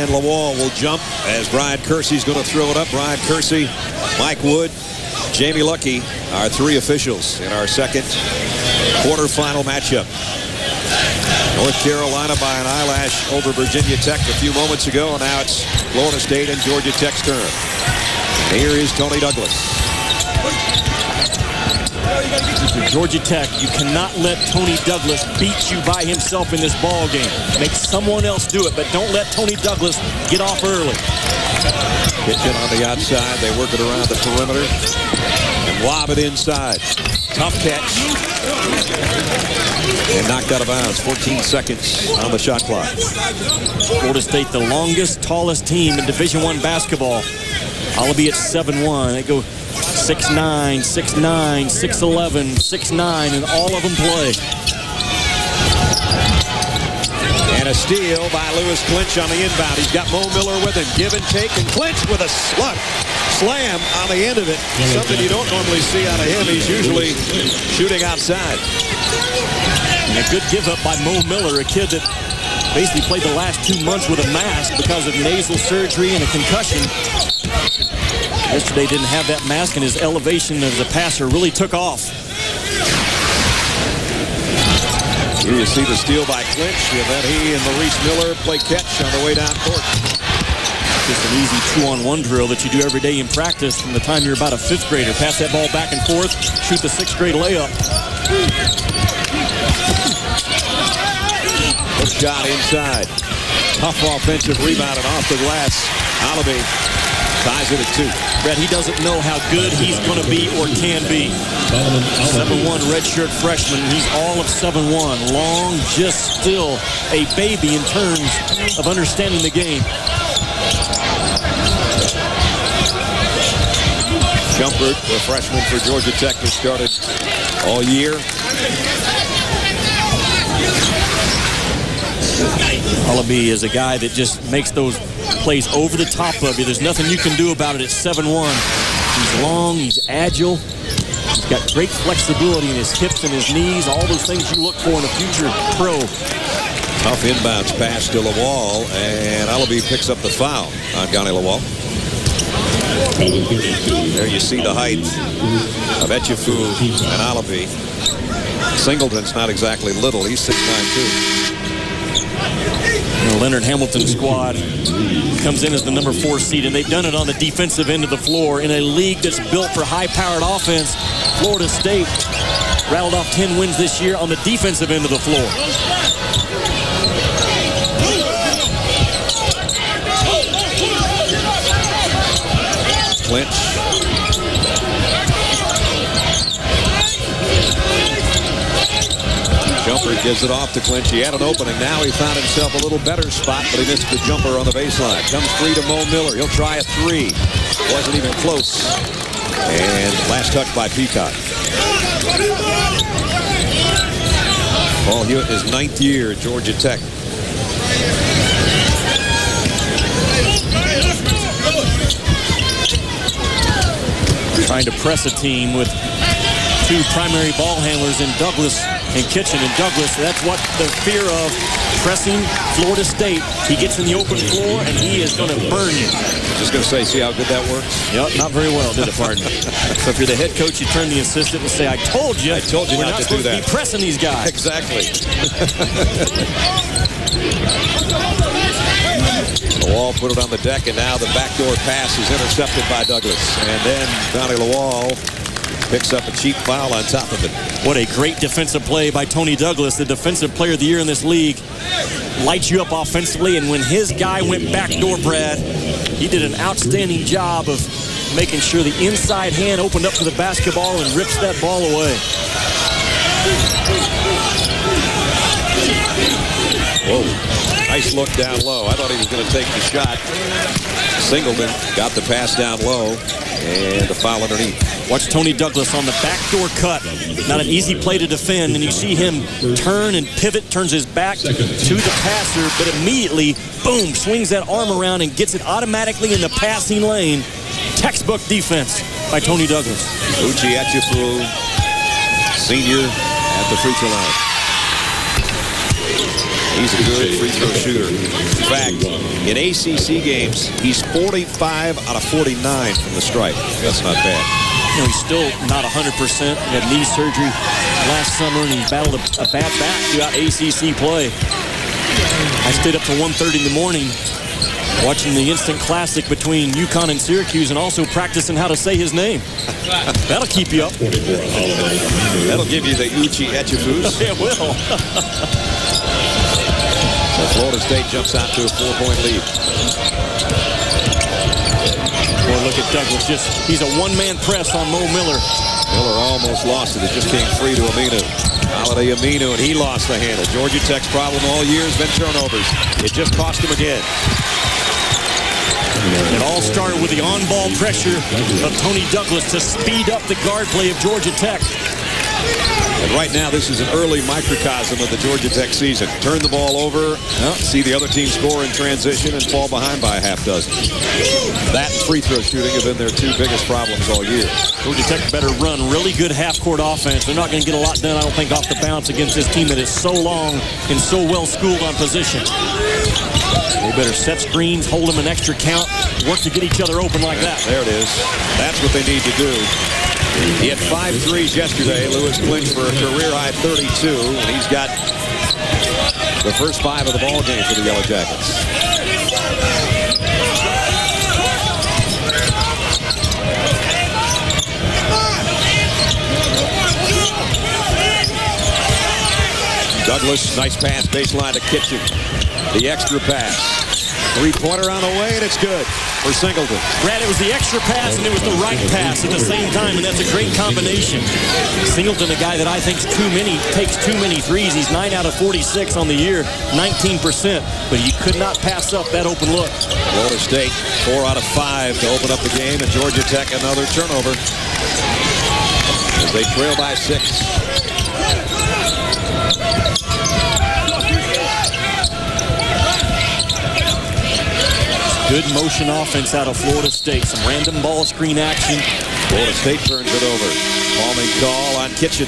And Lawal will jump as Brian Kersey's going to throw it up. Brian Kersey, Mike Wood, Jamie Luckey are three officials in our second quarterfinal matchup. North Carolina by an eyelash over Virginia Tech a few moments ago, and now it's Florida State and Georgia Tech's turn. Here is Tony Douglas. Georgia Tech, you cannot let Tony Douglas beat you by himself in this ball game. Make someone else do it, but don't let Tony Douglas get off early. Kitchen on the outside. They work it around the perimeter and lob it inside. Tough catch. And knocked out of bounds. 14 seconds on the shot clock. Florida State, the longest, tallest team in Division I basketball. Allaby at 7'1". They go 6'9", 6'9", 6'11", 6'9", and all of them play. And a steal by Lewis Clinch on the inbound. He's got Mo Miller with him. Give and take, and Clinch with a slam on the end of it. Something you don't normally see out of him. He's usually shooting outside. And a good give up by Mo Miller, a kid that basically played the last 2 months with a mask because of nasal surgery and a concussion. Yesterday didn't have that mask, and his elevation as a passer really took off. Here you see the steal by Clinch, and then he and Maurice Miller play catch on the way down court. Just an easy 2-on-1 drill that you do every day in practice from the time you're about a 5th grader. Pass that ball back and forth, shoot the 6th grade layup. A shot inside. Tough offensive rebound and off the glass. Allaby ties it at 2. Brett, he doesn't know how good he's going to be or can be. 7'1", redshirt freshman. He's all of 7'1". Long, just still a baby in terms of understanding the game. Shumpert, the freshman for Georgia Tech, has started all year. Allaby is a guy that just makes those plays over the top of you. There's nothing you can do about it at 7'1". He's long, he's agile. He's got great flexibility in his hips and his knees, all those things you look for in a future pro. Tough inbounds pass to Lawal, and Allaby picks up the foul on Gani Lawal. There you see the height of Etchefu and Allaby. Singleton's not exactly little. He's 6'9", too. The Leonard Hamilton squad comes in as the number 4 seed, and they've done it on the defensive end of the floor in a league that's built for high-powered offense. Florida State rattled off 10 wins this year on the defensive end of the floor. Clinch. Jumper gives it off to Clinch. He had an opening. Now he found himself a little better spot, but he missed the jumper on the baseline. Comes free to Mo Miller. He'll try a 3. Wasn't even close. And last touch by Peacock. Paul Hewitt, his 9th year at Georgia Tech. Trying to press a team with 2 primary ball handlers in Douglas and Kitchen. And Douglas, that's what the fear of pressing Florida State. He gets in the open floor, and he is going to burn you. Just going to say, see how good that works? Yep, not very well, did it, pardon? So if you're the head coach, you turn the assistant and say, I told you not to do that. Be pressing these guys. Exactly. Lawal put it on the deck, and now the backdoor pass is intercepted by Douglas. And then Gani Lawal picks up a cheap foul on top of it. What a great defensive play by Tony Douglas, the defensive player of the year in this league. Lights you up offensively, and when his guy went backdoor, Brad, he did an outstanding job of making sure the inside hand opened up to the basketball and rips that ball away. Whoa. Nice look down low. I thought he was going to take the shot. Singleton got the pass down low, and the foul underneath. Watch Tony Douglas on the backdoor cut. Not an easy play to defend, and you see him turn and pivot, turns his back to the passer, but immediately, boom, swings that arm around and gets it automatically in the passing lane. Textbook defense by Tony Douglas. Uche Etchefu, senior, at the free throw line. He's a good free throw shooter. In fact, in ACC games, he's 45 out of 49 from the stripe. That's not bad. You know, he's still not 100%. He had knee surgery last summer, and he battled a bad back throughout ACC play. I stayed up till 1:30 in the morning watching the instant classic between UConn and Syracuse and also practicing how to say his name. That'll keep you up. That'll give you the Uchi Etchefus. It will. So Florida State jumps out to a 4-point lead. Boy, look at Douglas. He's a one-man press on Mo Miller. Miller almost lost it. It just came free to Aminu. Holiday Aminu, and he lost the handle. Georgia Tech's problem all year has been turnovers. It just cost him again. It all started with the on-ball pressure of Tony Douglas to speed up the guard play of Georgia Tech. And right now, this is an early microcosm of the Georgia Tech season. Turn the ball over, see the other team score in transition, and fall behind by a half dozen. That and free throw shooting have been their two biggest problems all year. Georgia Tech better run really good half-court offense. They're not going to get a lot done, I don't think, off the bounce against this team that is so long and so well-schooled on position. They better set screens, hold them an extra count, work to get each other open like that. There it is. That's what they need to do. He had 5 threes yesterday. Lewis clinched for a career-high 32, and he's got the first 5 of the ball game for the Yellow Jackets. Douglas, nice pass, baseline to Kitchen. The extra pass. Three-pointer on the way, and it's good for Singleton. Brad, it was the extra pass, and it was the right pass at the same time, and that's a great combination. Singleton, a guy that I think takes too many threes. He's 9 out of 46 on the year, 19%, but he could not pass up that open look. Florida State, 4 out of 5 to open up the game, and Georgia Tech another turnover as they trail by 6. Good motion offense out of Florida State. Some random ball screen action. Florida State turns it over. Palming call on Kitchen.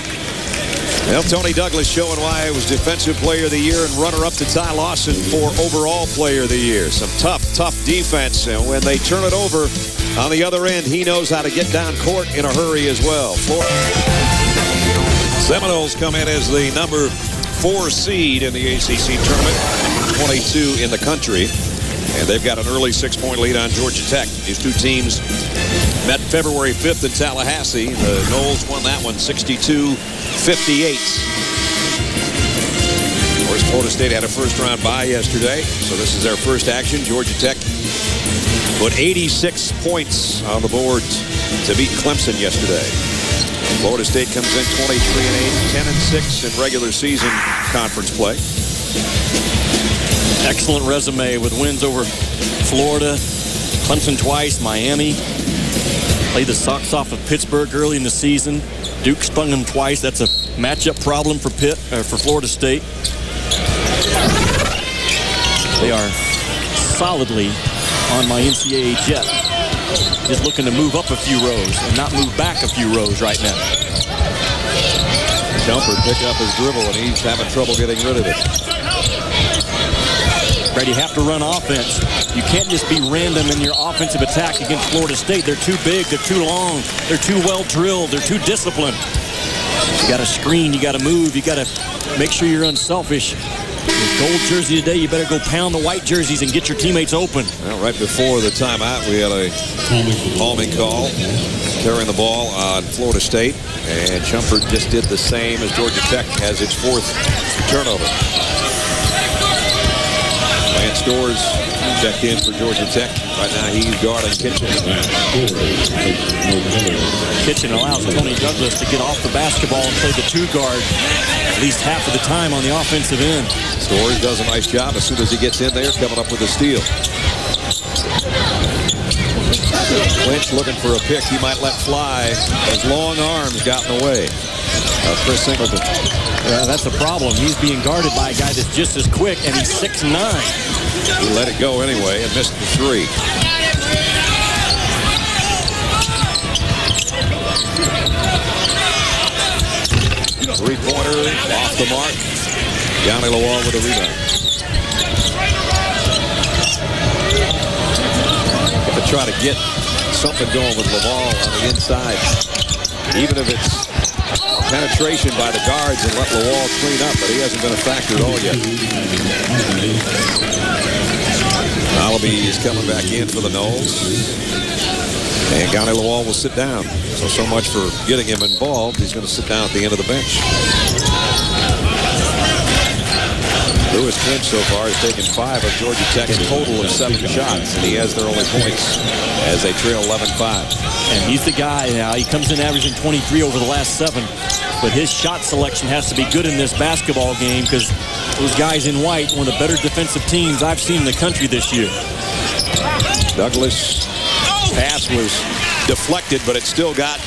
Well, Tony Douglas showing why it was Defensive Player of the Year and runner-up to Ty Lawson for Overall Player of the Year. Some tough defense. And when they turn it over on the other end, he knows how to get down court in a hurry as well. Seminoles come in as the number 4 seed in the ACC tournament. 22 in the country. And they've got an early 6-point lead on Georgia Tech. These two teams met February 5th in Tallahassee. The Noles won that one 62-58. Of course, Florida State had a first-round bye yesterday, so this is their first action. Georgia Tech put 86 points on the board to beat Clemson yesterday. Florida State comes in 23-8, 10-6 in regular season conference play. Excellent resume with wins over Florida, Clemson twice, Miami. Played the socks off of Pittsburgh early in the season. Duke stung them twice. That's a matchup problem for Florida State. They are solidly on my NCAA jet. Just looking to move up a few rows and not move back a few rows right now. Jumper picked up his dribble, and he's having trouble getting rid of it. Brad, you have to run offense. You can't just be random in your offensive attack against Florida State. They're too big, they're too long, they're too well drilled, they're too disciplined. You got to screen, you got to move, you got to make sure you're unselfish. With gold jersey today, you better go pound the white jerseys and get your teammates open. Well, right before the timeout, we had a palming call, carrying the ball on Florida State, and Shumpert just did the same as Georgia Tech has its 4th turnover. Lance Stores checked in for Georgia Tech. Right now he's guarding Kitchen. Kitchen allows Tony Douglas to get off the basketball and play the 2 guard at least half of the time on the offensive end. Stores does a nice job as soon as he gets in there, coming up with a steal. Lynch looking for a pick he might let fly. His long arms got in the way of Chris Singleton. Yeah, that's the problem. He's being guarded by a guy that's just as quick, and he's 6'9". He let it go anyway and missed the 3. Three-pointer off the mark. Yanni Lawal with a rebound. Going to try to get something going with Lawal on the inside. Even if it's penetration by the guards and let Lawal clean up, but he hasn't been a factor at all yet. Alabi is coming back in for the Noles. And Yanni Lawal will sit down. So much for getting him involved. He's going to sit down at the end of the bench. Lewis Clinch so far has taken 5 of Georgia Tech's total of 7 shots, and he has their only points as they trail 11-5. And he's the guy now. He comes in averaging 23 over the last 7. But his shot selection has to be good in this basketball game because those guys in white, one of the better defensive teams I've seen in the country this year. Douglas' pass was deflected, but it still got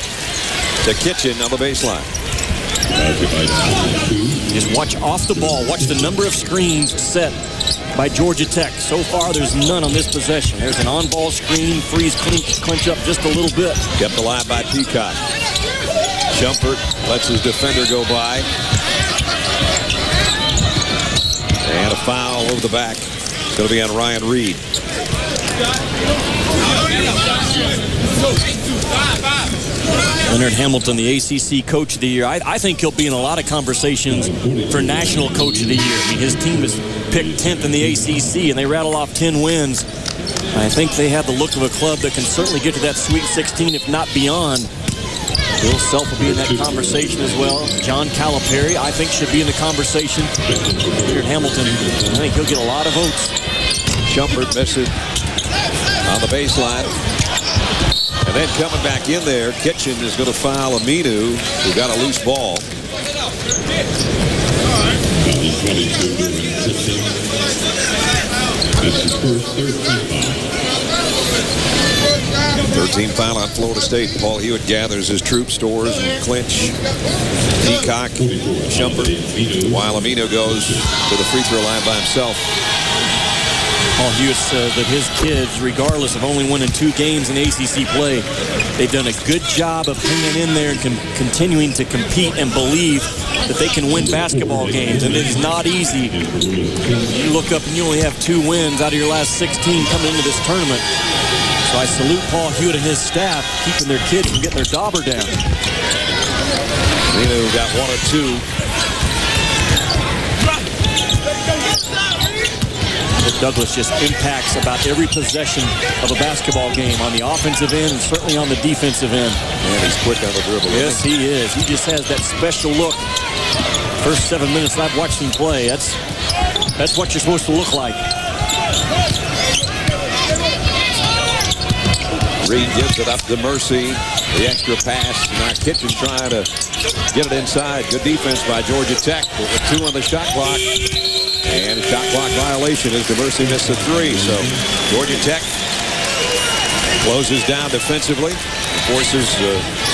to Kitchen on the baseline. Just watch off the ball. Watch the number of screens set by Georgia Tech. So far, there's none on this possession. There's an on-ball screen. Freeze clinch up just a little bit. Kept alive by Peacock. Shumpert lets his defender go by. And a foul over the back. It's going to be on Ryan Reed. Leonard Hamilton, the ACC Coach of the Year. I think he'll be in a lot of conversations for National Coach of the Year. I mean, his team is picked 10th in the ACC, and they rattle off 10 wins. I think they have the look of a club that can certainly get to that Sweet 16, if not beyond. Bill Self will be in that conversation as well. John Calipari, I think, should be in the conversation. Leonard Hamilton, I think he'll get a lot of votes. Shumpert missed it on the baseline. And then coming back in there, Kitchen is going to foul Aminu, who got a loose ball. 13 foul on Florida State. Paul Hewitt gathers his troops, Stores and Clinch, Peacock, Shumpert, while Aminu goes to the free throw line by himself. Paul Hewitt said that his kids, regardless of only winning 2 games in ACC play, they've done a good job of hanging in there and continuing to compete and believe that they can win basketball games. And it is not easy. You look up and you only have 2 wins out of your last 16 coming into this tournament. So I salute Paul Hewitt and his staff keeping their kids from getting their dauber down. Aminu got 1 or 2. Douglas just impacts about every possession of a basketball game on the offensive end and certainly on the defensive end. And he's quick on the dribble. Yes, he is. He just has that special look. First 7 minutes I've watched him play, that's what you're supposed to look like. Reed gives it up to Mercy. The extra pass. Now Kitchen trying to get it inside. Good defense by Georgia Tech. With 2 on the shot clock. And a shot clock violation as DeMercy missed a 3. So Georgia Tech closes down defensively. Forces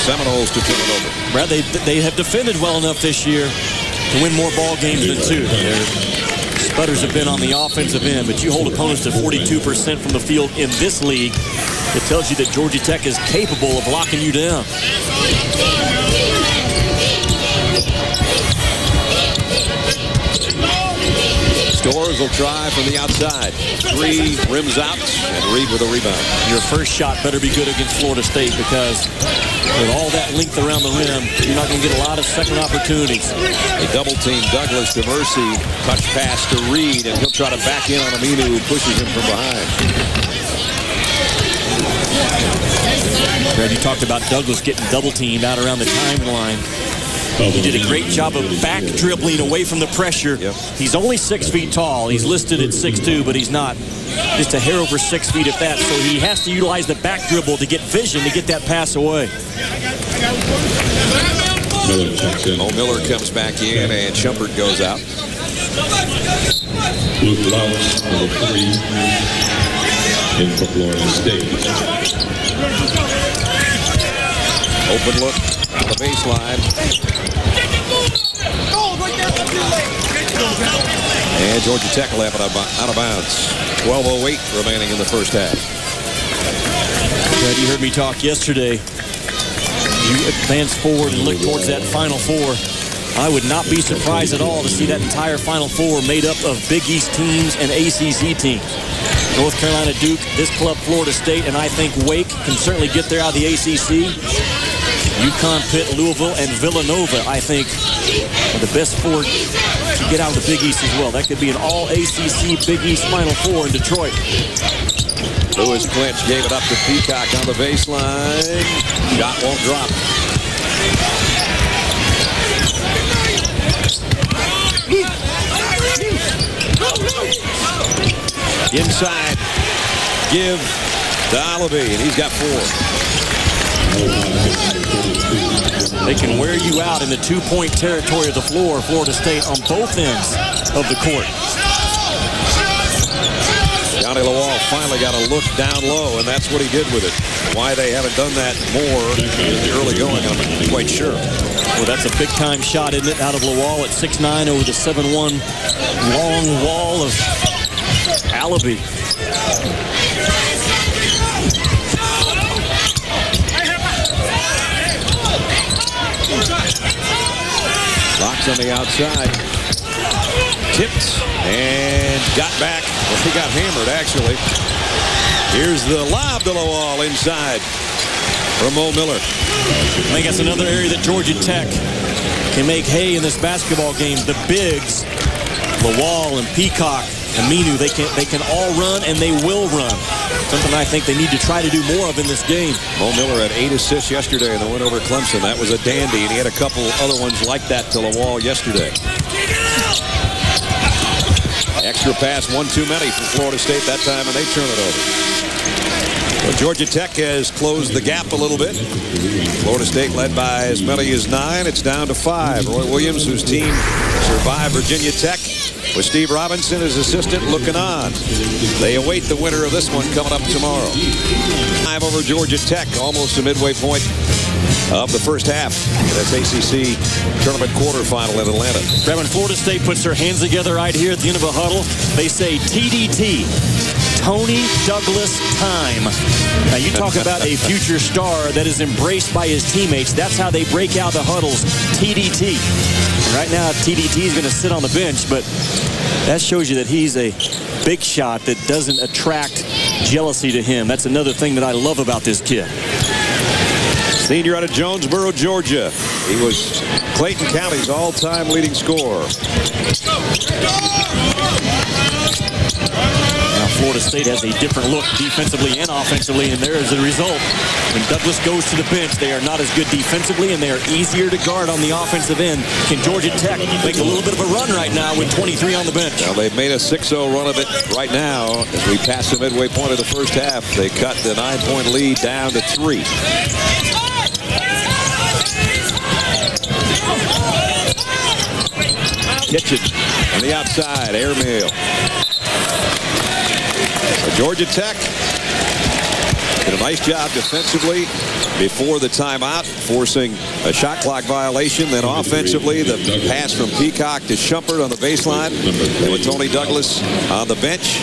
Seminoles to turn it over. Brad, they have defended well enough this year to win more ball games than 2. Their sputters have been on the offensive end, but you hold opponents to 42% from the field in this league. It tells you that Georgia Tech is capable of locking you down. Stores will try from the outside. 3 rims out, and Reed with a rebound. Your first shot better be good against Florida State because with all that length around the rim, you're not going to get a lot of second opportunities. They double team Douglas to Mercy. Touch pass to Reed, and he'll try to back in on Aminu, who pushes him from behind. Brad, you talked about Douglas getting double teamed out around the timeline. He did a great job of back dribbling away from the pressure. Yep. He's only 6 feet tall. He's listed at 6'2", but he's not. Just a hair over 6 feet at that. So he has to utilize the back dribble to get vision to get that pass away. Miller comes back in, and Shumpert goes out. Luke Lawrence, number 3, in for Florida State. Open look on the baseline. And Georgia Tech will have it out of bounds. 12:08 remaining in the first half. Brad, you heard me talk yesterday. You advance forward and look towards that Final Four. I would not be surprised at all to see that entire Final Four made up of Big East teams and ACC teams. North Carolina, Duke, this club, Florida State, and I think Wake can certainly get there out of the ACC. UConn, Pitt, Louisville, and Villanova, I think, are the best four to get out of the Big East as well. That could be an all-ACC Big East Final Four in Detroit. Lewis Clinch gave it up to Peacock on the baseline. Shot won't drop. Inside. Give to Olive, and he's got 4. They can wear you out in the two-point territory of the floor, Florida State, on both ends of the court. Johnny Lawal finally got a look down low, and that's what he did with it. Why they haven't done that more in the early going, I'm not quite sure. Well, that's a big-time shot, isn't it, out of Lawal at 6'9" over the 7'1" long wall of Alibi. Locks on the outside. Tipped and got back. Well, he got hammered, actually. Here's the lob to Lawal inside from Mo Miller. I think that's another area that Georgia Tech can make hay in this basketball game. The bigs, Lawal and Peacock, Aminu, they can all run, and they will run. Something I think they need to try to do more of in this game. Mo Miller had 8 assists yesterday in the win over Clemson. That was a dandy, and he had a couple other ones like that to Lawal yesterday. Extra pass, one too many for Florida State that time, and they turn it over. Well, Georgia Tech has closed the gap a little bit. Florida State led by as many as 9. It's down to 5. Roy Williams, whose team survived Virginia Tech, with Steve Robinson as assistant looking on. They await the winner of this one coming up tomorrow. 5 over Georgia Tech, almost the midway point of the first half. That's ACC tournament quarterfinal in Atlanta. When Florida State puts their hands together right here at the end of a huddle, they say TDT. Tony Douglas time. Now you talk about a future star that is embraced by his teammates. That's how they break out the huddles. TDT. Right now TDT is going to sit on the bench, but that shows you that he's a big shot that doesn't attract jealousy to him. That's another thing that I love about this kid. Senior out of Jonesboro, Georgia. He was Clayton County's all-time leading scorer. Now Florida State has a different look defensively and offensively, and there is the result. When Douglas goes to the bench, they are not as good defensively, and they are easier to guard on the offensive end. Can Georgia Tech make a little bit of a run right now with 23 on the bench? Well, they've made a 6-0 run of it right now. As we pass the midway point of the first half, they cut the 9-point lead down to 3. Kitchen on the outside, airmail. So Georgia Tech did a nice job defensively before the timeout, forcing a shot clock violation. Then offensively, the pass from Peacock to Shumpert on the baseline. And with Tony Douglas on the bench,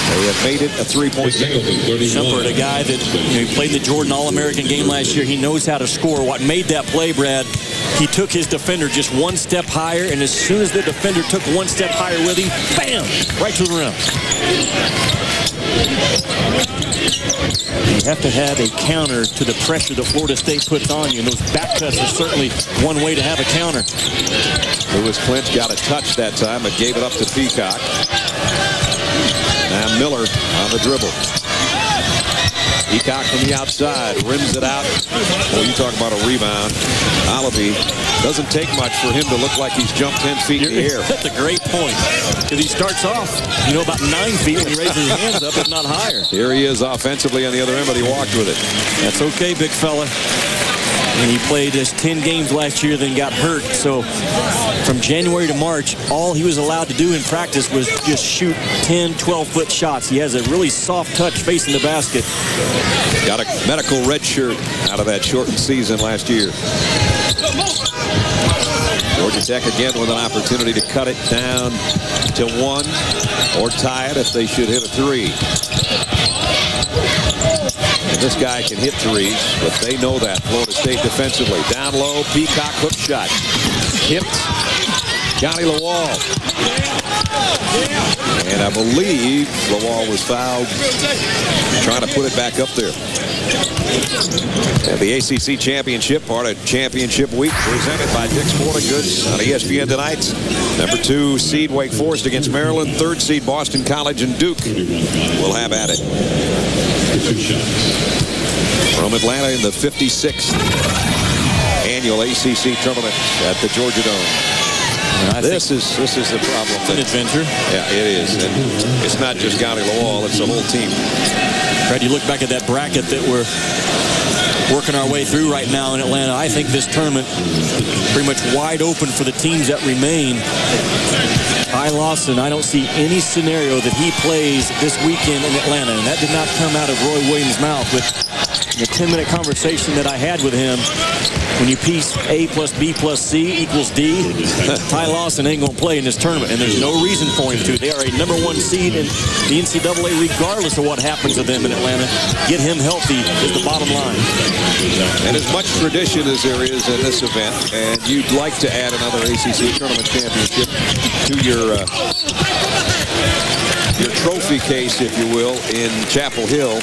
they have made it a 3-point game. Shumpert, a guy that he played in the Jordan All-American game last year. He knows how to score. What made that play, Brad, he took his defender just one step higher, and as soon as the defender took one step higher with him, bam, right to the rim. You have to have a counter to the pressure that Florida State puts on you, and those back cuts are certainly one way to have a counter. Lewis Clinch got a touch that time, but gave it up to Peacock. Now Miller on the dribble. Peacock from the outside, rims it out. Well, you talk about a rebound. Olive, doesn't take much for him to look like he's jumped 10 feet in the air. That's a great point, because he starts off, about 9 feet when he raises his hands up, if not higher. Here he is offensively on the other end, but he walked with it. That's okay, big fella. And he played just 10 games last year, then got hurt. So from January to March, all he was allowed to do in practice was just shoot 10, 12-foot shots. He has a really soft touch facing the basket. Got a medical red shirt out of that shortened season last year. Georgia Tech again with an opportunity to cut it down to 1 or tie it if they should hit a 3. And this guy can hit threes, but they know that. Florida State defensively. Down low, Peacock hook shot. Hipped. Johnny Lawal. And I believe Lawal was fouled trying to put it back up there. And the ACC Championship, part of Championship Week, presented by Dick's Sporting Goods on ESPN tonight. Number 2 seed Wake Forest against Maryland. 3rd seed Boston College and Duke will have at it. From Atlanta in the 56th annual ACC tournament at the Georgia Dome. This is the problem. It's an adventure. Yeah, it is. And it's not just Johnny Lawal, it's the whole team. Fred, you look back at that bracket that we're working our way through right now in Atlanta. I think this tournament pretty much wide open for the teams that remain. Ty Lawson, I don't see any scenario that he plays this weekend in Atlanta, and that did not come out of Roy Williams' mouth. With the 10-minute conversation that I had with him, when you piece A plus B plus C equals D, Ty Lawson ain't going to play in this tournament, and there's no reason for him to. They are a number 1 seed in the NCAA regardless of what happens to them in Atlanta. Get him healthy is the bottom line. And as much tradition as there is in this event, and you'd like to add another ACC tournament championship to your trophy case, if you will, in Chapel Hill,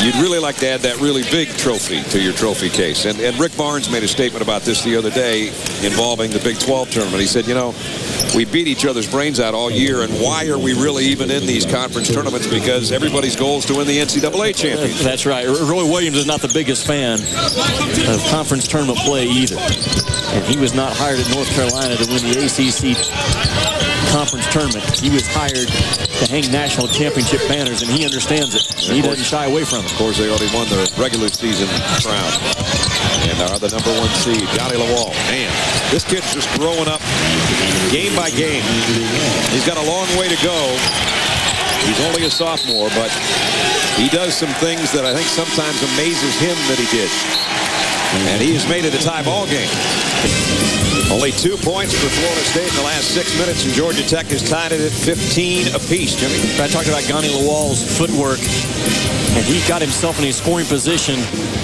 you'd really like to add that really big trophy to your trophy case. And Rick Barnes made a statement about this the other day involving the Big 12 tournament. He said, you know, we beat each other's brains out all year, and why are we really even in these conference tournaments? Because everybody's goal is to win the NCAA championship. That's right. Roy Williams is not the biggest fan of conference tournament play either. And he was not hired at North Carolina to win the ACC conference tournament. He was hired to hang national championship banners, and he understands it. He doesn't shy away from it. Of course, they already won their regular season crown and are the number 1 seed. Johnny Lawal, man, this kid's just growing up game by game. He's got a long way to go. He's only a sophomore, but he does some things that I think sometimes amazes him that he did. And he has made it a tie ball game. Only 2 points for Florida State in the last 6 minutes, and Georgia Tech has tied it at 15 apiece, Jimmy. I talked about Johnny Lawal's footwork, and he got himself in a scoring position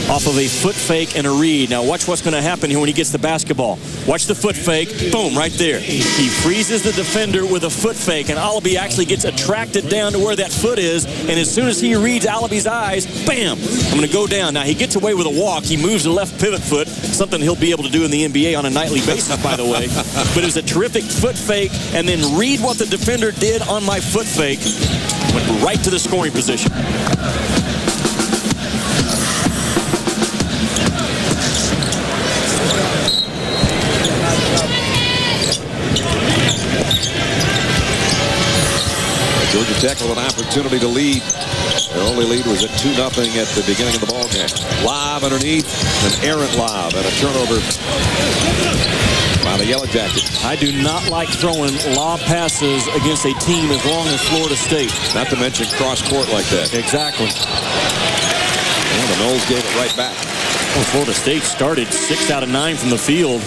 off of a foot fake and a read. Now watch what's going to happen here when he gets the basketball. Watch the foot fake. Boom, right there. He freezes the defender with a foot fake, and Alabi actually gets attracted down to where that foot is, and as soon as he reads Alabi's eyes, bam, I'm going to go down. Now he gets away with a walk. He moves the left pivot foot, something he'll be able to do in the NBA on a nightly basis, by the way. But it was a terrific foot fake, and then read what the defender did on my foot fake. Went right to the scoring position. Georgia Tech with an opportunity to lead. Their only lead was at 2-0 at the beginning of the ball game. Lob underneath, an errant lob and a turnover by the Yellow Jackets. I do not like throwing lob passes against a team as long as Florida State. Not to mention cross court like that. Exactly. And the Noles gave it right back. Well, Florida State started 6 out of 9 from the field.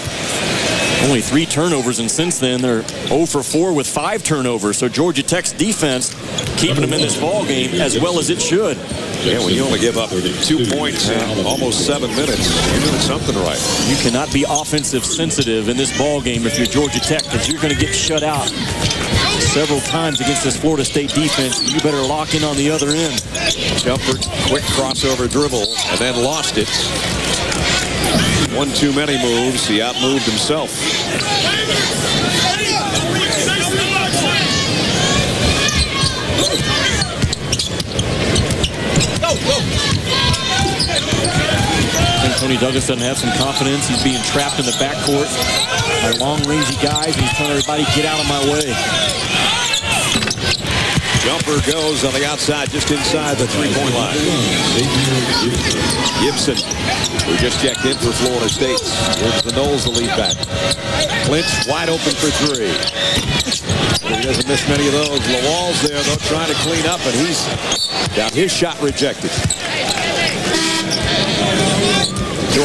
Only 3 turnovers, and since then they're 0 for 4 with 5 turnovers. So Georgia Tech's defense keeping them in this ball game as well as it should. Yeah, when you only give up 2 points in almost 7 minutes, you're doing something right. You cannot be offensive sensitive in this ball game if you're Georgia Tech, because you're going to get shut out several times against this Florida State defense. You better lock in on the other end. Shumpert, quick crossover dribble, and then lost it. One too many moves. He outmoved himself. I think Tony Douglas doesn't have some confidence. He's being trapped in the backcourt by long-rangey guys, and he's telling everybody, get out of my way. Jumper goes on the outside, just inside the three-point line. Gibson, who just checked in for Florida State, gives the Noles the lead back. Clinch wide open for 3. He doesn't miss many of those. Lawal's there, though, trying to clean up, and he's got his shot rejected.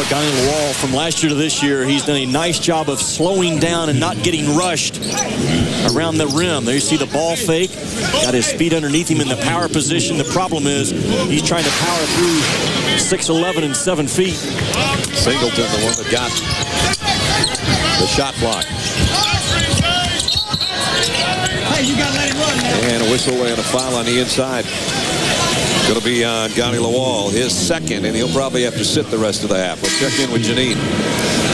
Johnny Lawal, from last year to this year, he's done a nice job of slowing down and not getting rushed around the rim. There you see the ball fake. Got his feet underneath him in the power position. The problem is he's trying to power through 6'11" and 7 feet. Singleton, the one that got The shot block. And a whistle and a foul on the inside. Going to be on Gani Lawal, his second, and he'll probably have to sit the rest of the half. We'll check in with Janine.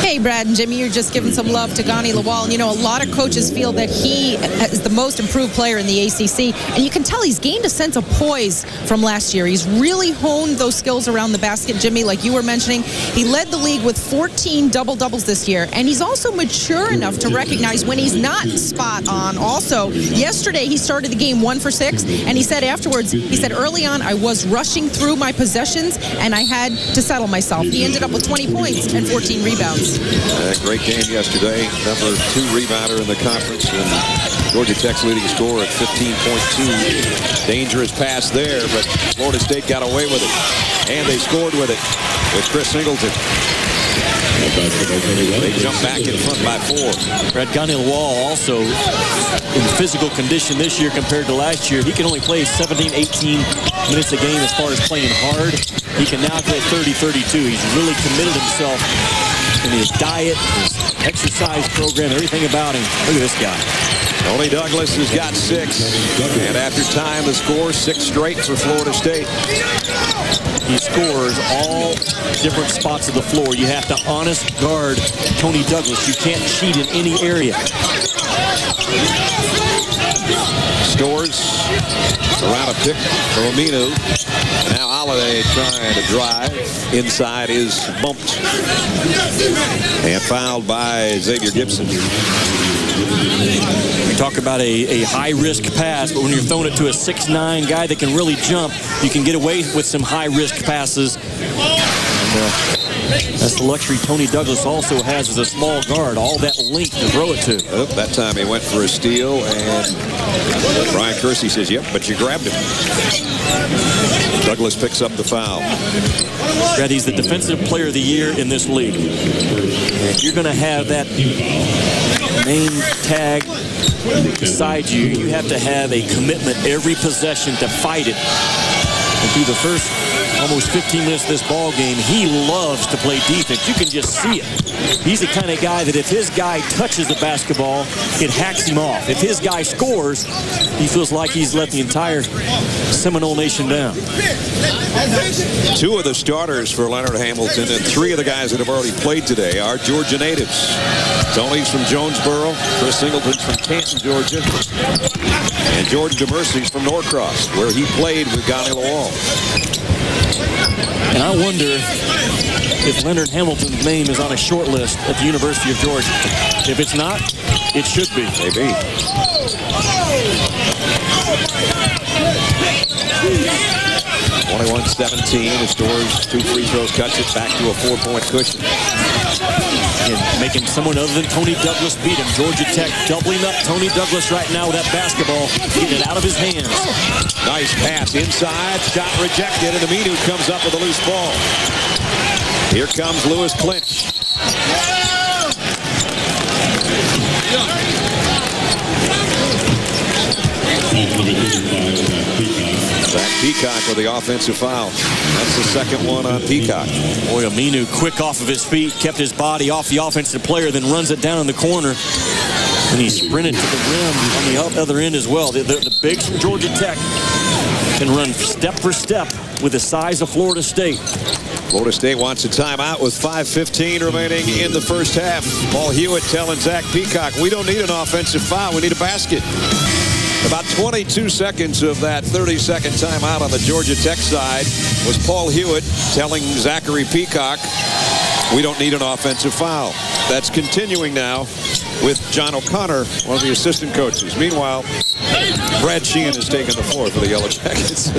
Hey, Brad and Jimmy, you're just giving some love to Gani Lawal. You know, a lot of coaches feel that he is the most improved player in the ACC, and you can tell he's gained a sense of poise from last year. He's really honed those skills around the basket, Jimmy, like you were mentioning. He led the league with 14 double-doubles this year, and he's also mature enough to recognize when he's not spot on. Also, yesterday he started the game 1 for 6, and he said afterwards, he said early on, I was rushing through my possessions, and I had to settle myself. He ended up with 20 points and 14 rebounds. Great game yesterday. Number 2 rebounder in the conference, and Georgia Tech's leading scorer at 15.2. Dangerous pass there, but Florida State got away with it, and they scored with it with Chris Singleton. They jump back in front by 4. Brad, Gani Lawal also in physical condition this year compared to last year. He can only play 17, 18 minutes a game as far as playing hard. He can now go 30, 32. He's really committed himself in his diet, his exercise program, everything about him. Look at this guy. Tony Douglas has got 6. And after time, the score 6 straight for Florida State. He scores all different spots of the floor. You have to honest guard Tony Douglas. You can't cheat in any area. Stores around a pick for Aminu. Now Holiday trying to drive. Inside is bumped. And fouled by Xavier Gibson. We talk about a high-risk pass, but when you're throwing it to a 6'9" guy that can really jump, you can get away with some high-risk passes. And, that's the luxury Tony Douglas also has as a small guard, all that length to throw it to. Oh, that time he went for a steal, and Brian Kersey says, yep, but you grabbed him. Douglas picks up the foul. Brad, he's the defensive player of the year in this league. And if you're going to have that name tag beside you, you have to have a commitment every possession to fight it. And through the first almost 15 minutes of this ball game, he loves to play defense. You can just see it. He's the kind of guy that if his guy touches the basketball, it hacks him off. If his guy scores, he feels like he's let the entire Seminole Nation down. 2 of the starters for Leonard Hamilton and 3 of the guys that have already played today are Georgia natives. Tony's from Jonesboro, Chris Singleton's from Canton, Georgia, and Jordan DeMercy's from Norcross, where he played with Gani Lawal. And I wonder if Leonard Hamilton's name is on a short list at the University of Georgia. If it's not, it should be. Maybe. 21-17. The Stores 2 free throws, cuts it back to a 4-point cushion. And making someone other than Tony Douglas beat him. Georgia Tech doubling up Tony Douglas right now with that basketball, getting it out of his hands. Nice pass inside, shot rejected, and Aminu comes up with a loose ball. Here comes Lewis Clinch. Zach Peacock with the offensive foul. That's the second one on Peacock. Boy, Aminu quick off of his feet, kept his body off the offensive player, then runs it down in the corner. And he sprinted to the rim on the other end as well. The bigs from Georgia Tech can run step for step with the size of Florida State. Florida State wants a timeout with 5:15 remaining in the first half. Paul Hewitt telling Zach Peacock, we don't need an offensive foul, we need a basket. About 22 seconds of that 30-second timeout on the Georgia Tech side was Paul Hewitt telling Zachary Peacock, we don't need an offensive foul. That's continuing now with John O'Connor, one of the assistant coaches. Meanwhile, Brad Sheehan has taken the floor for the Yellow Jackets.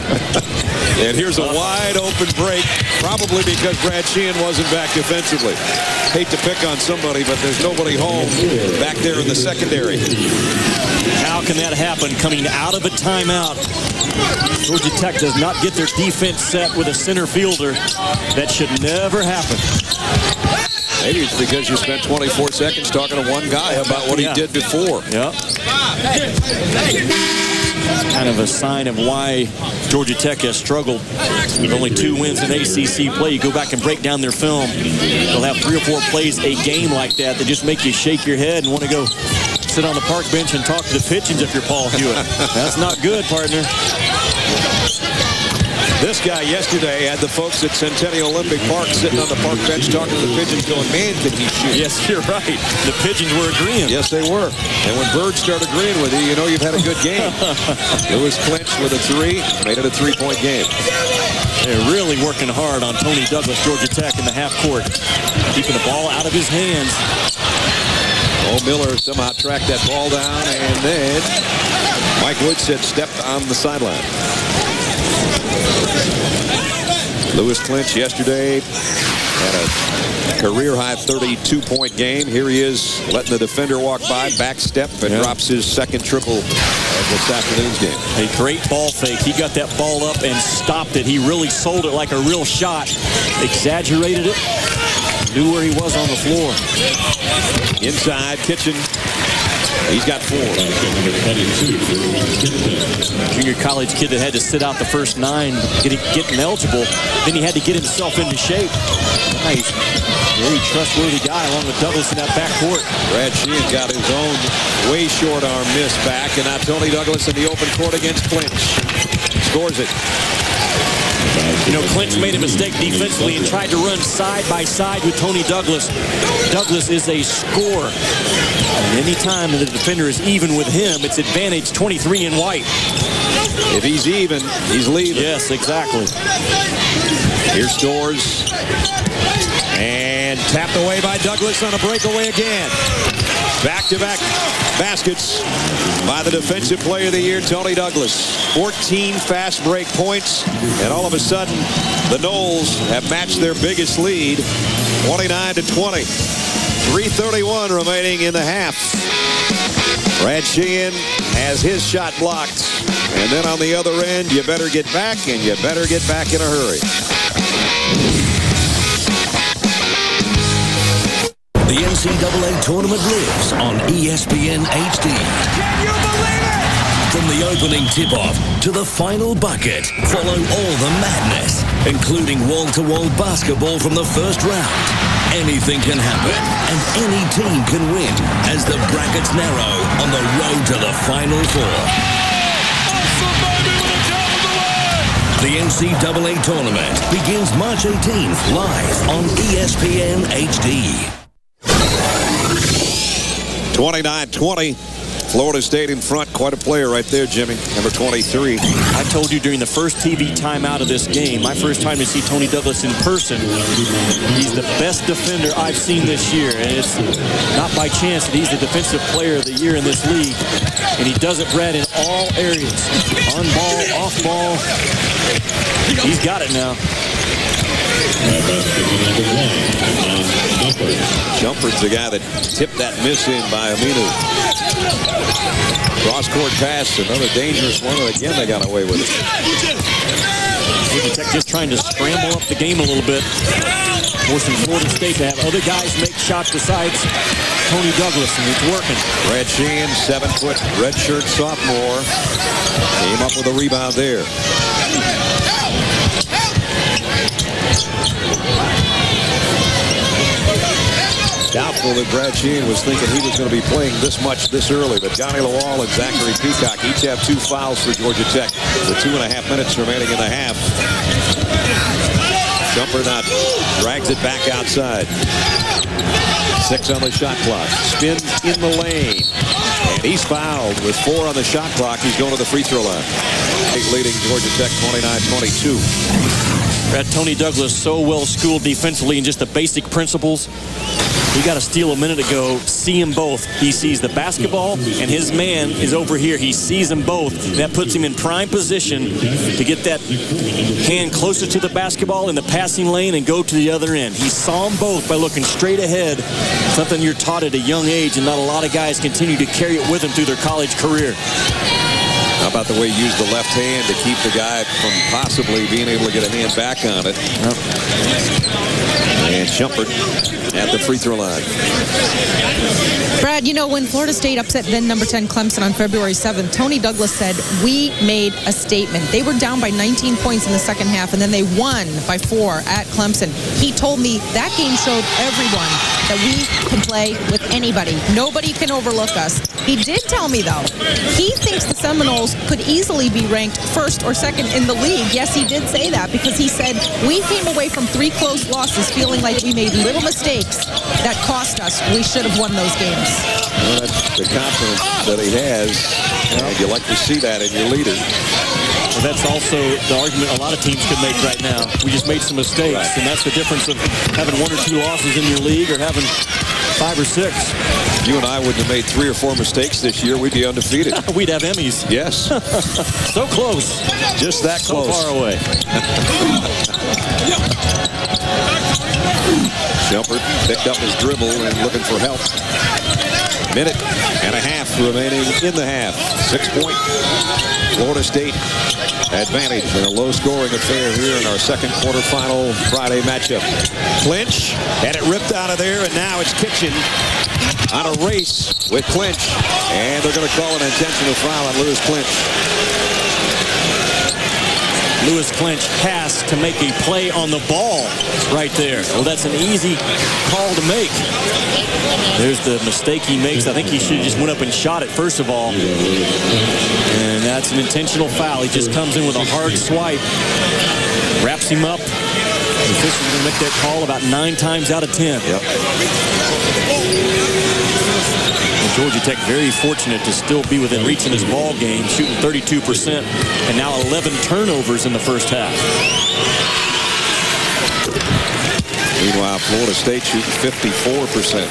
And here's a wide open break, probably because Brad Sheehan wasn't back defensively. Hate to pick on somebody, but there's nobody home back there in the secondary. How can that happen coming out of a timeout? Georgia Tech does not get their defense set with a center fielder. That should never happen. Maybe it's because you spent 24 seconds talking to one guy about what he did before. Yeah. It's kind of a sign of why Georgia Tech has struggled with only 2 wins in ACC play. You go back and break down their film, they'll have 3 or 4 plays a game like that that just make you shake your head and want to go sit on the park bench and talk to the pigeons if you're Paul Hewitt. That's not good, partner. This guy yesterday had the folks at Centennial Olympic Park sitting on the park bench talking to the pigeons going, man, can he shoot? Yes, you're right. The pigeons were agreeing. Yes, they were. And when birds start agreeing with you, you know you've had a good game. Lewis clinched with a 3, made it a 3-point game. They're really working hard on Tony Douglas, Georgia Tech, in the half court. Keeping the ball out of his hands. Oh, Miller somehow tracked that ball down, and then Mike Woodson stepped on the sideline. Lewis Clinch yesterday had a career-high 32-point game. Here he is letting the defender walk by, back step, and drops his second triple of this afternoon's game. A great ball fake. He got that ball up and stopped it. He really sold it like a real shot. Exaggerated it. Knew where he was on the floor. Inside, Kitchen. He's got 4. Junior college kid that had to sit out the first 9, getting eligible. Then he had to get himself into shape. Nice. Very trustworthy guy along with Douglas in that backcourt. Brad Sheehan got his own way short arm miss back, and now Tony Douglas in the open court against Clinch. Scores it. You know, Clinch made a mistake defensively and tried to run side by side with Tony Douglas. Douglas is a scorer. And any time that the defender is even with him, it's advantage 23 in white. If he's even, he's leaving. Yes, exactly. Here's Storrs. And tapped away by Douglas on a breakaway again. Back-to-back baskets by the Defensive Player of the Year, Tony Douglas. 14 fast break points, and all of a sudden, the Noles have matched their biggest lead, 29-20. 3:31 remaining in the half. Brad Sheehan has his shot blocked. And then on the other end, you better get back, and you better get back in a hurry. The NCAA tournament lives on ESPN HD. Can you believe it? From the opening tip-off to the final bucket, follow all the madness, including wall-to-wall basketball from the first round. Anything can happen, and any team can win as the brackets narrow on the road to the Final Four. The NCAA tournament begins March 18th live on ESPN HD. 29-20. Florida State in front. Quite a player right there, Jimmy. Number 23. I told you during the first TV timeout of this game, my first time to see Tony Douglas in person, he's the best defender I've seen this year. And it's not by chance that he's the Defensive Player of the Year in this league. And he does it, Brad, in all areas. On ball, off ball. He's got it now. Jumper's the guy that tipped that miss in by Aminu. Cross-court pass, another dangerous one, and again they got away with it. Georgia Tech just trying to scramble up the game a little bit. Forcing Florida State to have other guys make shots besides Tony Douglas, and it's working. Brad Sheehan, 7-foot redshirt sophomore, came up with a rebound there. Doubtful that Brad Sheehan was thinking he was going to be playing this much this early, but Johnny Lawal and Zachary Peacock each have 2 fouls for Georgia Tech with 2.5 minutes remaining in the half. Jumper not drags it back outside. 6 on the shot clock. Spins in the lane. And he's fouled with 4 on the shot clock. He's going to the free throw line. Leading Georgia Tech 29-22. Brad, Tony Douglas so well schooled defensively in just the basic principles. He got a steal a minute ago. See them both. He sees the basketball, and his man is over here. He sees them both. That puts him in prime position to get that hand closer to the basketball in the passing lane and go to the other end. He saw them both by looking straight ahead, something you're taught at a young age, and not a lot of guys continue to carry it with them through their college career. How about the way he used the left hand to keep the guy from possibly being able to get a hand back on it? Yep. And Shumpert at the free throw line. Brad, you know, when Florida State upset then number 10 Clemson on February 7th, Tony Douglas said, we made a statement. They were down by 19 points in the second half, and then they won by 4 at Clemson. He told me that game showed everyone that we can play with anybody. Nobody can overlook us. He did tell me, though, he thinks the Seminoles could easily be ranked first or second in the league. Yes, he did say that, because he said, we came away from 3 close losses feeling like we made little mistakes that cost us. We should have won those games. Well, that's the confidence that he has, and you like to see that in your leader. Well, that's also the argument a lot of teams can make right now. We just made some mistakes, right. And that's the difference of having 1 or 2 losses in your league or having 5 or 6. You and I wouldn't have made 3 or 4 mistakes this year. We'd be undefeated. We'd have Emmys. Yes. So close. Just that close. So far away. Shumpert picked up his dribble and looking for help. Minute and a half remaining in the half. 6-point Florida State advantage in a low-scoring affair here in our second quarterfinal Friday matchup. Clinch had it ripped out of there, and now it's Kitchen on a race with Clinch, and they're going to call an intentional foul on Lewis Clinch. Lewis Clinch has to make a play on the ball right there. Well, that's an easy call to make. There's the mistake he makes. I think he should have just went up and shot it first of all. And that's an intentional foul. He just comes in with a hard swipe, wraps him up. The official's going to make that call about 9 times out of 10. Yep. Georgia Tech very fortunate to still be within reach in this ball game, shooting 32% and now 11 turnovers in the first half. Meanwhile, Florida State shooting 54%.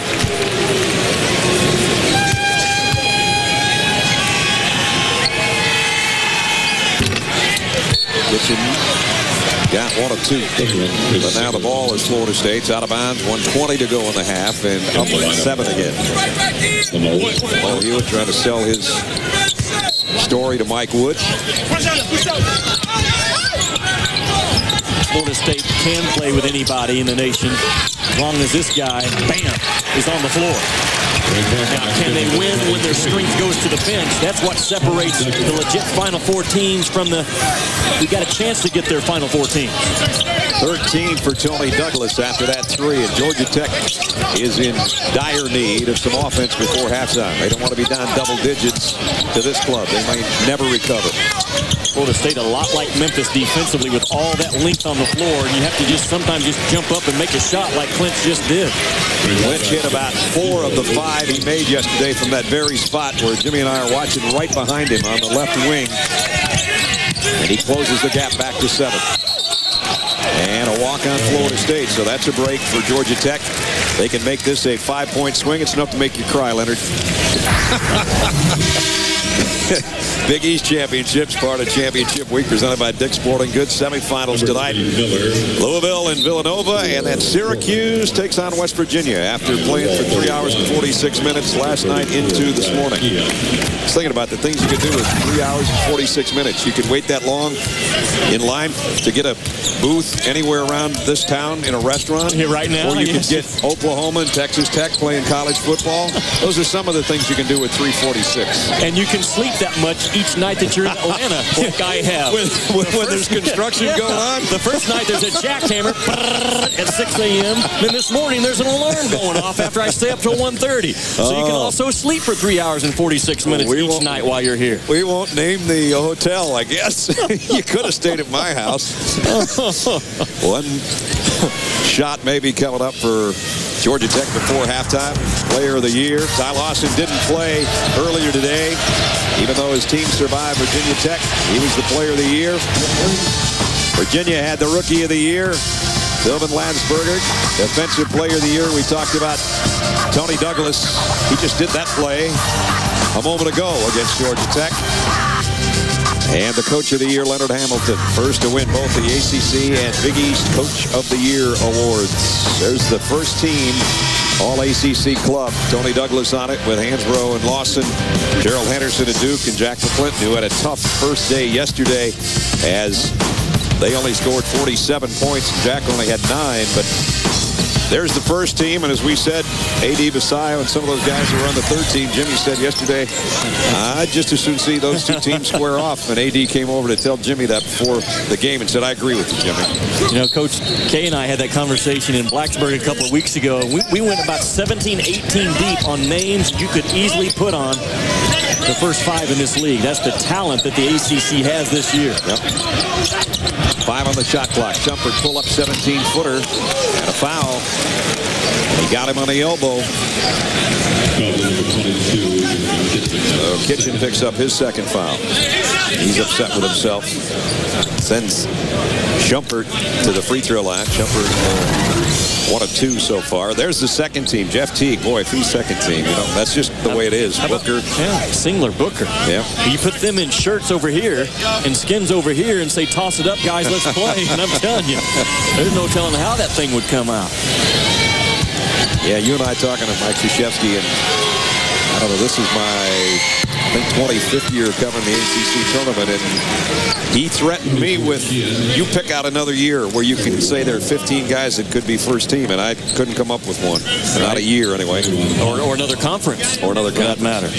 Kitchen got 1 of 2. But now the ball is Florida State's out of bounds. 1:20 to go in the half, and up 7 again. Paul Hewitt trying to sell his story to Mike Wood. Florida State can play with anybody in the nation as long as this guy, bam, is on the floor. Now, can they win when their strength goes to the bench? That's what separates the legit Final Four teams from the who got a chance to get their Final Four teams. 13 for Tony Douglas after that 3, and Georgia Tech is in dire need of some offense before halftime. They don't want to be down double digits to this club. They may never recover. Florida State a lot like Memphis defensively with all that length on the floor, and you have to just sometimes just jump up and make a shot like Clinch just did. Clinch hit about 4 of the 5 he made yesterday from that very spot where Jimmy and I are watching right behind him on the left wing. And he closes the gap back to 7. And a walk on Florida State, so that's a break for Georgia Tech. They can make this a 5-point swing. It's enough to make you cry, Leonard. Big East Championships, part of Championship Week, presented by Dick's Sporting Goods. Semifinals tonight, Louisville and Villanova, and then Syracuse takes on West Virginia after playing for 3 hours and 46 minutes last night into this morning. I was thinking about the things you could do with 3 hours and 46 minutes. You could wait that long in line to get a booth anywhere around this town in a restaurant. Here right now, or you could get Oklahoma and Texas Tech playing college football. Those are some of the things you can do with 346. And you can sleep that much each night that you're in Atlanta, like I have. When there's construction going on? The first night there's a jackhammer at 6 a.m. Then this morning there's an alarm going off after I stay up till 1:30. So you can also sleep for 3 hours and 46 minutes each night while you're here. We won't name the hotel, I guess. You could have stayed at my house. One shot maybe coming up for Georgia Tech before halftime. Player of the year. Ty Lawson didn't play earlier today. Even though his team survived Virginia Tech, he was the player of the year. Virginia had the rookie of the year, Sylvan Landsberger. Defensive player of the year, we talked about Tony Douglas. He just did that play a moment ago against Georgia Tech. And the Coach of the Year, Leonard Hamilton, first to win both the ACC and Big East Coach of the Year awards. There's the first team All-ACC club. Tony Douglas on it with Hansbrough and Lawson, Gerald Henderson at Duke, and Jack McClinton, who had a tough first day yesterday as they only scored 47 points. Jack only had 9, but There's the first team, and as we said, A.D. Basayo and some of those guys who were on the third team, Jimmy said yesterday, I'd just as soon see those two teams square off. And A.D. came over to tell Jimmy that before the game and said, I agree with you, Jimmy. You know, Coach K and I had that conversation in Blacksburg a couple of weeks ago. We went about 17, 18 deep on names you could easily put on the first 5 in this league. That's the talent that the ACC has this year. Yep. 5 on the shot clock. Shumpert pull up 17-footer and a foul. He got him on the elbow. So Kitchen picks up his second foul. He's upset with himself. Sends Shumpert to the free throw line. Shumpert 1 of 2 so far. There's the second team. Jeff Teague, boy, if he's second team, you know, that's just the way it is. Booker. Singler, Booker. Yeah. You put them in shirts over here and skins over here and say, toss it up, guys, let's play. And I'm telling you, there's no telling how that thing would come out. Yeah, you and I talking to Mike Krzyzewski, and I don't know, this is my, I think, 25th year covering the ACC tournament, and he threatened me with, you pick out another year where you can say there are 15 guys that could be first team, and I couldn't come up with one. Not a year, anyway. Or another conference. Or another conference. For that matter.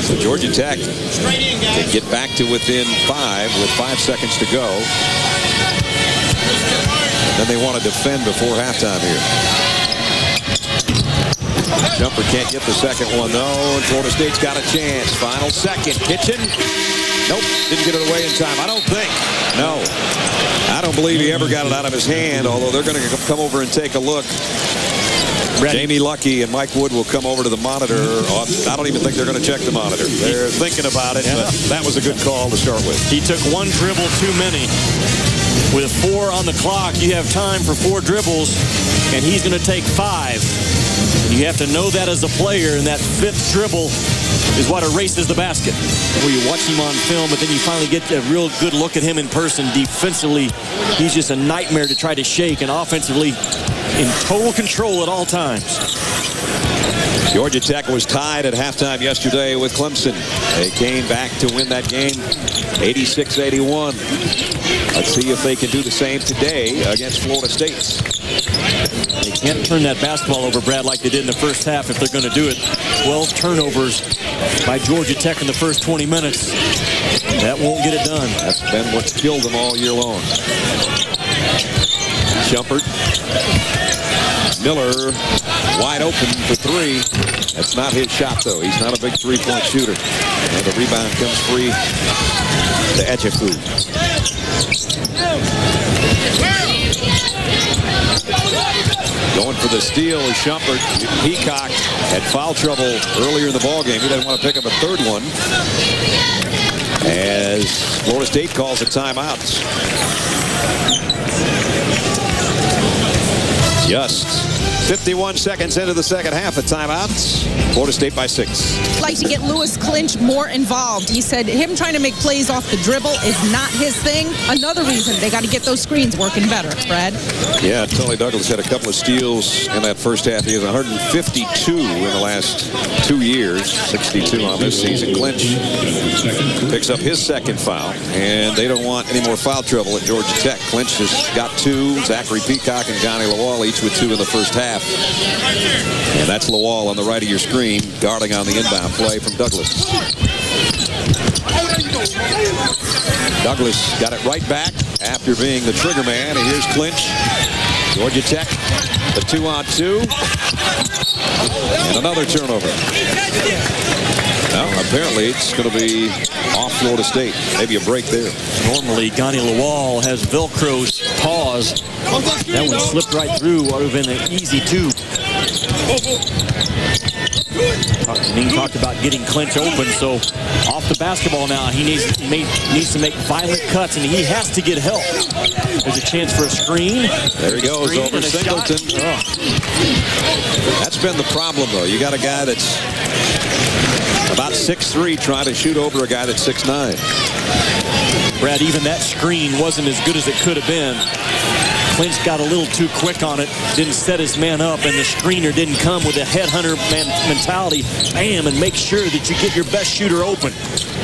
So Georgia Tech can get back to within 5 with 5 seconds to go. Then they want to defend before halftime here. Jumper can't get the second one, though. And Florida State's got a chance. Final second. Kitchen. Nope. Didn't get it away in time. I don't think. No. I don't believe he ever got it out of his hand, although they're going to come over and take a look. Jamie Luckey and Mike Wood will come over to the monitor. I don't even think they're going to check the monitor. They're thinking about it, but that was a good call to start with. He took 1 dribble too many. With 4 on the clock, you have time for 4 dribbles, and he's going to take 5. And you have to know that as a player, and that 5th dribble is what erases the basket. Where you watch him on film, but then you finally get a real good look at him in person. Defensively, he's just a nightmare to try to shake, and offensively, in total control at all times. Georgia Tech was tied at halftime yesterday with Clemson. They came back to win that game 86-81. Let's see if they can do the same today against Florida State. They can't turn that basketball over, Brad, like they did in the first half if they're going to do it. 12 turnovers by Georgia Tech in the first 20 minutes. That won't get it done. That's been what's killed them all year long. Shumpert. Miller wide open for 3. That's not his shot, though. He's not a big three-point shooter. And the rebound comes free to Etchefu. Going for the steal is Shumpert. Peacock had foul trouble earlier in the ballgame. He doesn't want to pick up a third one, as Florida State calls a timeout. Just 51 seconds into the second half of timeouts. Florida State by 6. Like to get Lewis Clinch more involved. He said him trying to make plays off the dribble is not his thing. Another reason they got to get those screens working better, Brad. Yeah, Tony Douglas had a couple of steals in that first half. He has 152 in the last 2 years, 62 on this season. Clinch picks up his second foul, and they don't want any more foul trouble at Georgia Tech. Clinch has got 2. Zachary Peacock and Johnny Lawal each with 2 in the first half. And that's Lawal on the right of your screen, guarding on the inbound play from Douglas. Douglas got it right back after being the trigger man. And here's Clinch. Georgia Tech, the 2-on-2. And another turnover. Well, apparently it's going to be off Florida State. Maybe a break there. Normally, Johnny Lawal has Velcro's paws. That one slipped right through. Would have been an easy 2. He talked about getting Clinch open, so off the basketball now. He needs to make violent cuts, and he has to get help. There's a chance for a screen. There he goes over Singleton. Oh. That's been the problem, though. You got a guy that's about 6'3", trying to shoot over a guy that's 6'9". Brad, even that screen wasn't as good as it could have been. Clinch got a little too quick on it, didn't set his man up, and the screener didn't come with a headhunter mentality. Bam, and make sure that you get your best shooter open.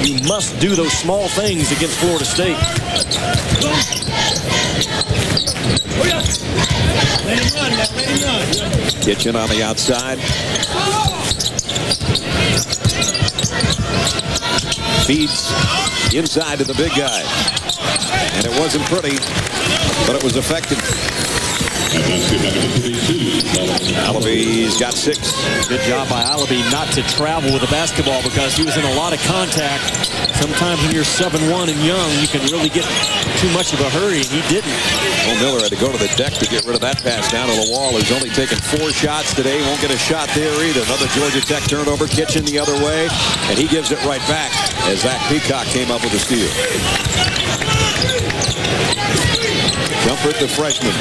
You must do those small things against Florida State. Kitchen on the outside. Feeds inside to the big guy. And it wasn't pretty, but it was effective. Alabi's got 6. Good job by Alabi not to travel with the basketball because he was in a lot of contact. Sometimes when you're 7'1" and young, you can really get too much of a hurry, and he didn't. Well, Miller had to go to the deck to get rid of that pass down to the wall. He's only taken 4 shots today. Won't get a shot there either. Another Georgia Tech turnover. Kitchen the other way, and he gives it right back as Zach Peacock came up with a steal. Comfort, the freshman,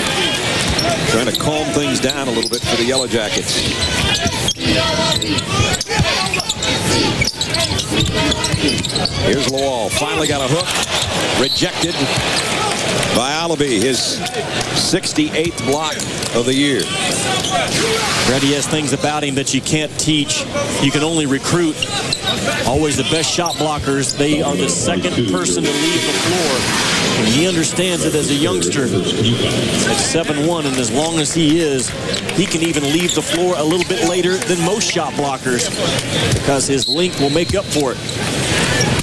trying to calm things down a little bit for the Yellow Jackets. Here's Lawal. Finally got a hook. Rejected by Alabi. His 68th block of the year. Brady has things about him that you can't teach. You can only recruit. Always the best shot blockers. They are the second person to leave the floor. And he understands it as a youngster. At 7'1", and as long as he is, he can even leave the floor a little bit later than most shot blockers because his length will make up for it.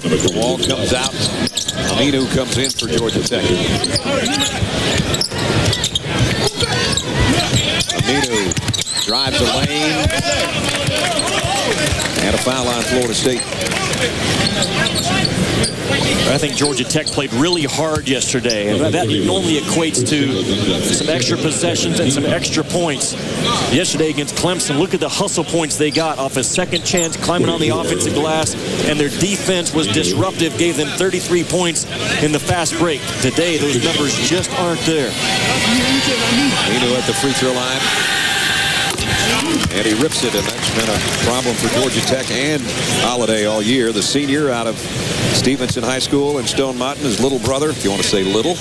The wall comes out. Aminu comes in for Georgia Tech. Aminu drives the lane. And a foul on Florida State. I think Georgia Tech played really hard yesterday. And that normally equates to some extra possessions and some extra points. Yesterday against Clemson, look at the hustle points they got off a second chance, climbing on the offensive glass, and their defense was disruptive, gave them 33 points in the fast break. Today, those numbers just aren't there. Aminu at the free throw line. And he rips it, and that's been a problem for Georgia Tech and Holiday all year. The senior out of Stevenson High School in Stone Mountain, his little brother, if you want to say little,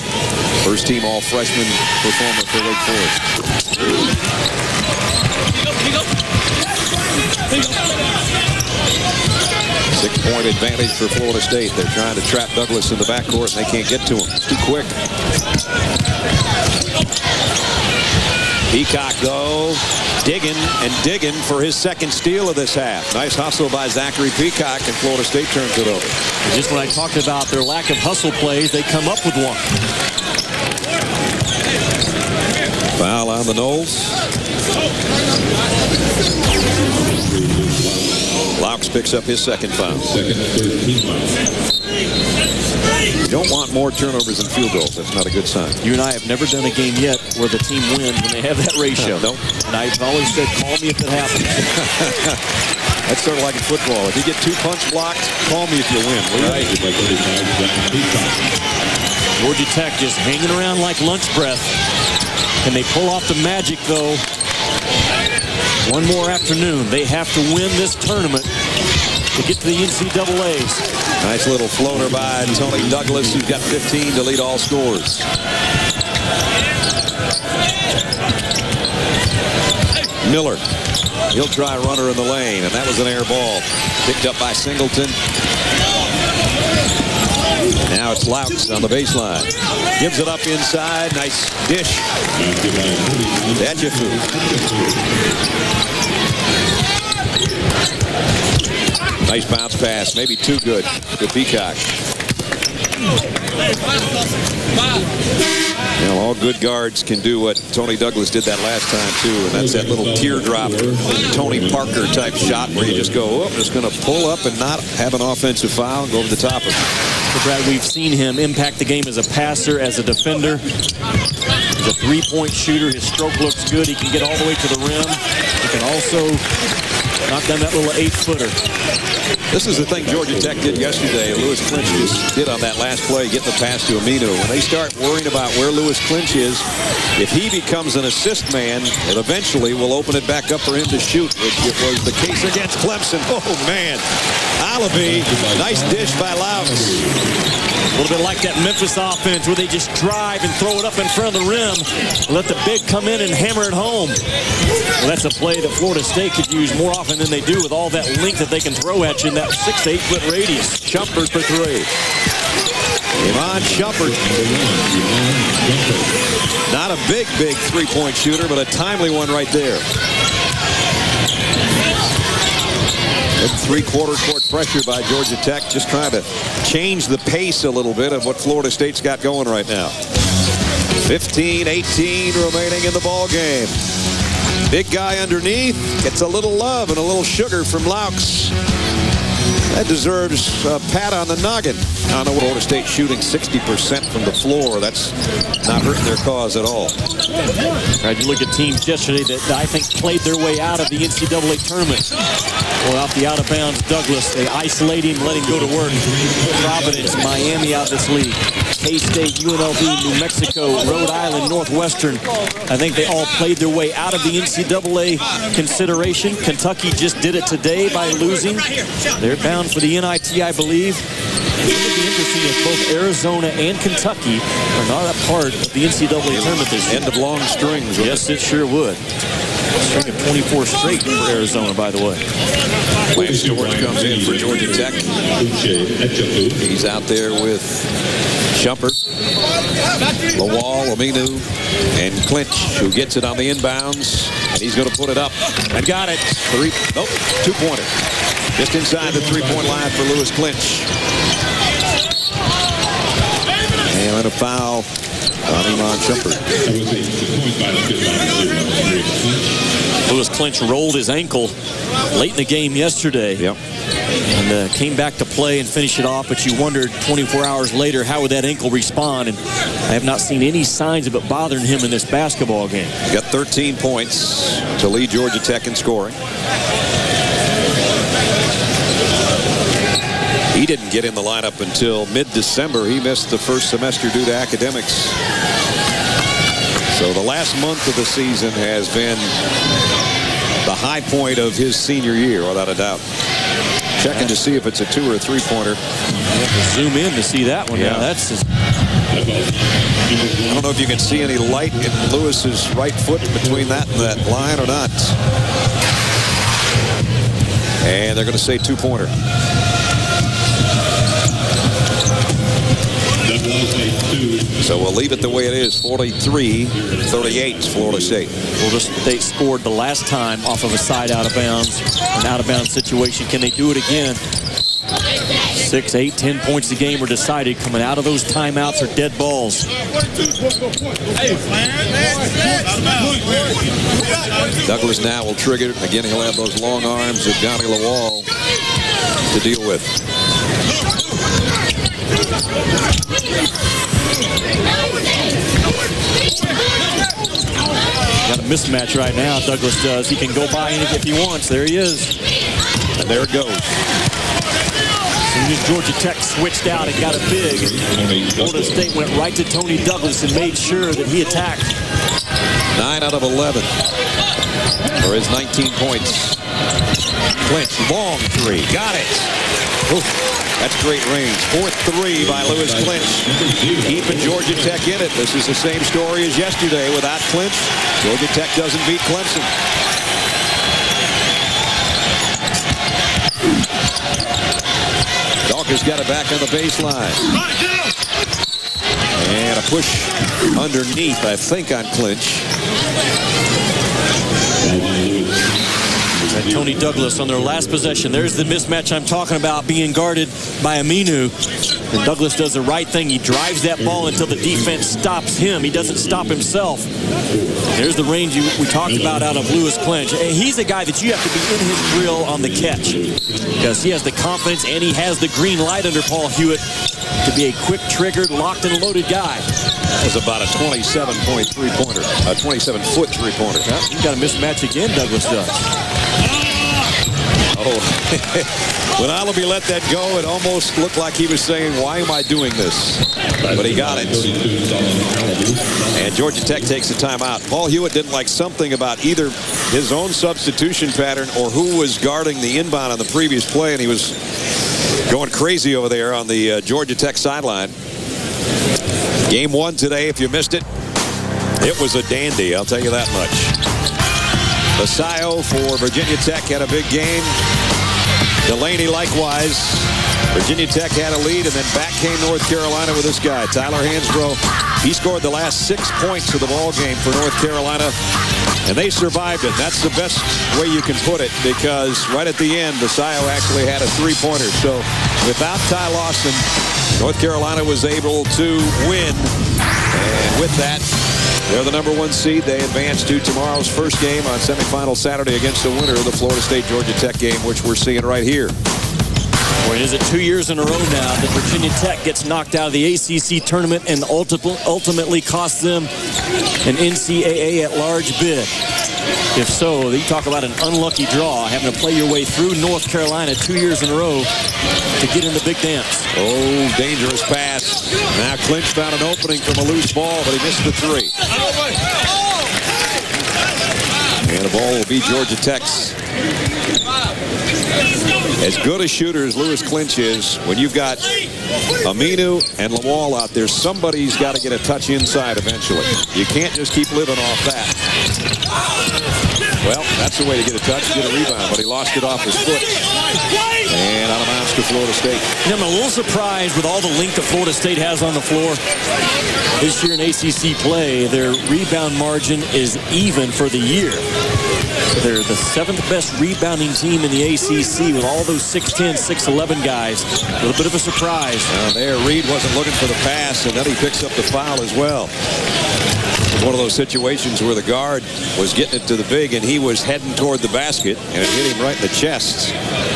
first team all-freshman performer for Wake Forest. 6-point advantage for Florida State. They're trying to trap Douglas in the backcourt, and they can't get to him. It's too quick. Peacock, though, digging for his second steal of this half. Nice hustle by Zachary Peacock, and Florida State turns it over. Just when I talked about their lack of hustle plays, they come up with one. Foul on the Noles. Laux picks up his second foul. You don't want more turnovers than field goals. That's not a good sign. You and I have never done a game yet where the team wins when they have that ratio. Nope. And I've always said, call me if it happens. That's sort of like in football. If you get 2 punch blocks, call me if you win. Right. Georgia Tech just hanging around like lunch breath. Can they pull off the magic, though? One more afternoon. They have to win this tournament to get to the NCAAs. Nice little floater by Tony Douglas, who's got 15 to lead all scorers. Miller, he'll try a runner in the lane, and that was an air ball. Picked up by Singleton. Now it's Laux on the baseline. Gives it up inside. Nice dish. Ejifu. Nice bounce pass. Maybe too good to Peacock. You know, all good guards can do what Tony Douglas did that last time, too, and that's that little teardrop Tony Parker type shot where you just go, oh, I'm just going to pull up and not have an offensive foul and go over the top of it. So, Brad, we've seen him impact the game as a passer, as a defender. He's a three-point shooter. His stroke looks good. He can get all the way to the rim. He can also knock down that little 8-footer. This is the thing Georgia Tech did yesterday. Lewis Clinch just did on that last play, getting the pass to Aminu. When they start worrying about where Lewis Clinch is, if he becomes an assist man, it eventually will open it back up for him to shoot, which it was the case against Clemson. Oh, man. Alabi, nice dish by Laux. A little bit like that Memphis offense where they just drive and throw it up in front of the rim. Let the big come in and hammer it home. Well, that's a play that Florida State could use more often than they do with all that length that they can throw at you in that 6 to 8 foot radius. Shumpert for three. Iman Shumpert. Not a big three-point shooter, but a timely one right there. Good three-quarter court pressure by Georgia Tech, just trying to change the pace a little bit of what Florida State's got going right now. 15-18 remaining in the ball game. Big guy underneath gets a little love and a little sugar from Laux. That deserves a pat on the noggin. I know Florida State shooting 60% from the floor. That's not hurting their cause at all. You look at teams yesterday that I think played their way out of the NCAA tournament. Well, off the out-of-bounds, Douglas, they isolate him, let him go to work. Providence, Miami out of this league. K-State, UNLV, New Mexico, Rhode Island, Northwestern. I think they all played their way out of the NCAA consideration. Kentucky just did it today by losing. They're bound for the NIT, I believe. It would be interesting if both Arizona and Kentucky are not a part of the NCAA tournament this year. End of long strings. Yes, it sure would. String of 24 straight for Arizona, by the way. Lance Stewart comes in for Georgia Tech. He's out there with Shumpert, Lawal, Aminu, and Clinch, who gets it on the inbounds. And he's going to put it up. And got it. Two-pointer. Just inside the three-point line for Lewis Clinch. And a foul on Iman Shumpert. Lewis Clinch rolled his ankle late in the game yesterday. Yep. And came back to play and finish it off, but you wondered 24 hours later, how would that ankle respond? And I have not seen any signs of it bothering him in this basketball game. He got 13 points to lead Georgia Tech in scoring. He didn't get in the lineup until mid-December. He missed the first semester due to academics. So the last month of the season has been the high point of his senior year, without a doubt. Checking to see if it's a two or a three-pointer. You have to zoom in to see that one. Yeah. Now that's just... I don't know if you can see any light in Lewis's right foot between that and that line or not. And they're going to say two-pointer. So we'll leave it the way it is. 43-38 Florida State. Florida State scored the last time off of a side out of bounds. An out of bounds situation. Can they do it again? 6, 8, 10 points a game are decided coming out of those timeouts or dead balls. Douglas now will trigger. Again, he'll have those long arms of Johnny Lawal to deal with. Got a mismatch right now, Douglas does. He can go by it if he wants. There he is. And there it goes. As soon as Georgia Tech switched out and got it big, Florida State went right to Tony Douglas and made sure that he attacked. 9 out of 11 for his 19 points. Clinch, long three. Got it. Oof. That's great range. 4th 3 by Lewis Clinch. Keeping Georgia Tech in it. This is the same story as yesterday. Without Clinch, Georgia Tech doesn't beat Clemson. Dawkins got it back on the baseline. And a push underneath, I think, on Clinch. And Tony Douglas on their last possession. There's the mismatch I'm talking about, being guarded by Aminu. And Douglas does the right thing. He drives that ball until the defense stops him. He doesn't stop himself. There's the range we talked about out of Lewis Clinch. He's a guy that you have to be in his drill on the catch because he has the confidence and he has the green light under Paul Hewitt to be a quick-triggered, locked and loaded guy. That was about a 27-point three-pointer, a 27-foot three-pointer. Yep, he's got a mismatch again, Douglas does. Oh, when Alabi let that go, it almost looked like he was saying, why am I doing this? But he got it. And Georgia Tech takes a timeout. Paul Hewitt didn't like something about either his own substitution pattern or who was guarding the inbound on the previous play, and he was going crazy over there on the Georgia Tech sideline. Game 1 today, if you missed it, it was a dandy, I'll tell you that much. Basayo for Virginia Tech had a big game. Delaney likewise. Virginia Tech had a lead, and then back came North Carolina with this guy, Tyler Hansbrough. He scored the last 6 points of the ball game for North Carolina, and they survived it. That's the best way you can put it, because right at the end, DeSio actually had a three-pointer. So without Ty Lawson, North Carolina was able to win, and with that, they're the #1 seed. They advance to tomorrow's first game on semifinal Saturday against the winner of the Florida State-Georgia Tech game, which we're seeing right here. Boy, is it 2 years in a row now that Virginia Tech gets knocked out of the ACC tournament and ultimately costs them an NCAA at-large bid? If so, you talk about an unlucky draw, having to play your way through North Carolina 2 years in a row to get in the big dance. Oh, dangerous pass. Now Clinch found an opening from a loose ball, but he missed the three. And the ball will be Georgia Tech's. As good a shooter as Lewis Clinch is, when you've got Aminu and Lawal out there, somebody's got to get a touch inside eventually. You can't just keep living off that. Well, that's the way to get a touch, get a rebound, but he lost it off his foot. And out of bounds to Florida State. You know, I'm a little surprised with all the length that Florida State has on the floor. This year in ACC play, their rebound margin is even for the year. They're the 7th best rebounding team in the ACC with all those 6'10", 6'11 guys. A little bit of a surprise. There, Reed wasn't looking for the pass, and then he picks up the foul as well. It was one of those situations where the guard was getting it to the big, and he was heading toward the basket, and it hit him right in the chest.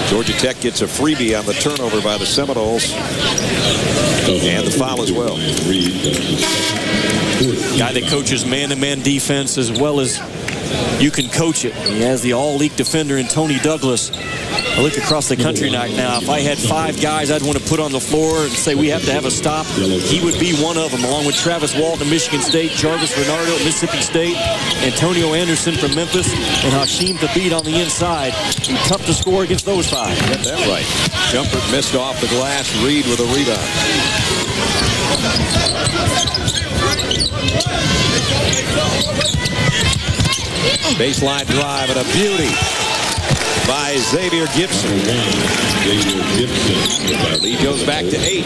Georgia Tech gets a freebie on the turnover by the Seminoles, and the foul as well. Guy that coaches man-to-man defense as well as you can coach it. He has the all-league defender in Tony Douglas. I look across the country now. If I had 5 guys I'd want to put on the floor and say we have to have a stop, he would be one of them, along with Travis Walton of Michigan State, Jarvis Renardo at Mississippi State, Antonio Anderson from Memphis, and Hasheem Thabeet on the inside. Be tough to score against those 5. Got that right. Jumper missed off the glass. Reed with a rebound. Baseline drive and a beauty by Xavier Gibson. Lead goes back to 8,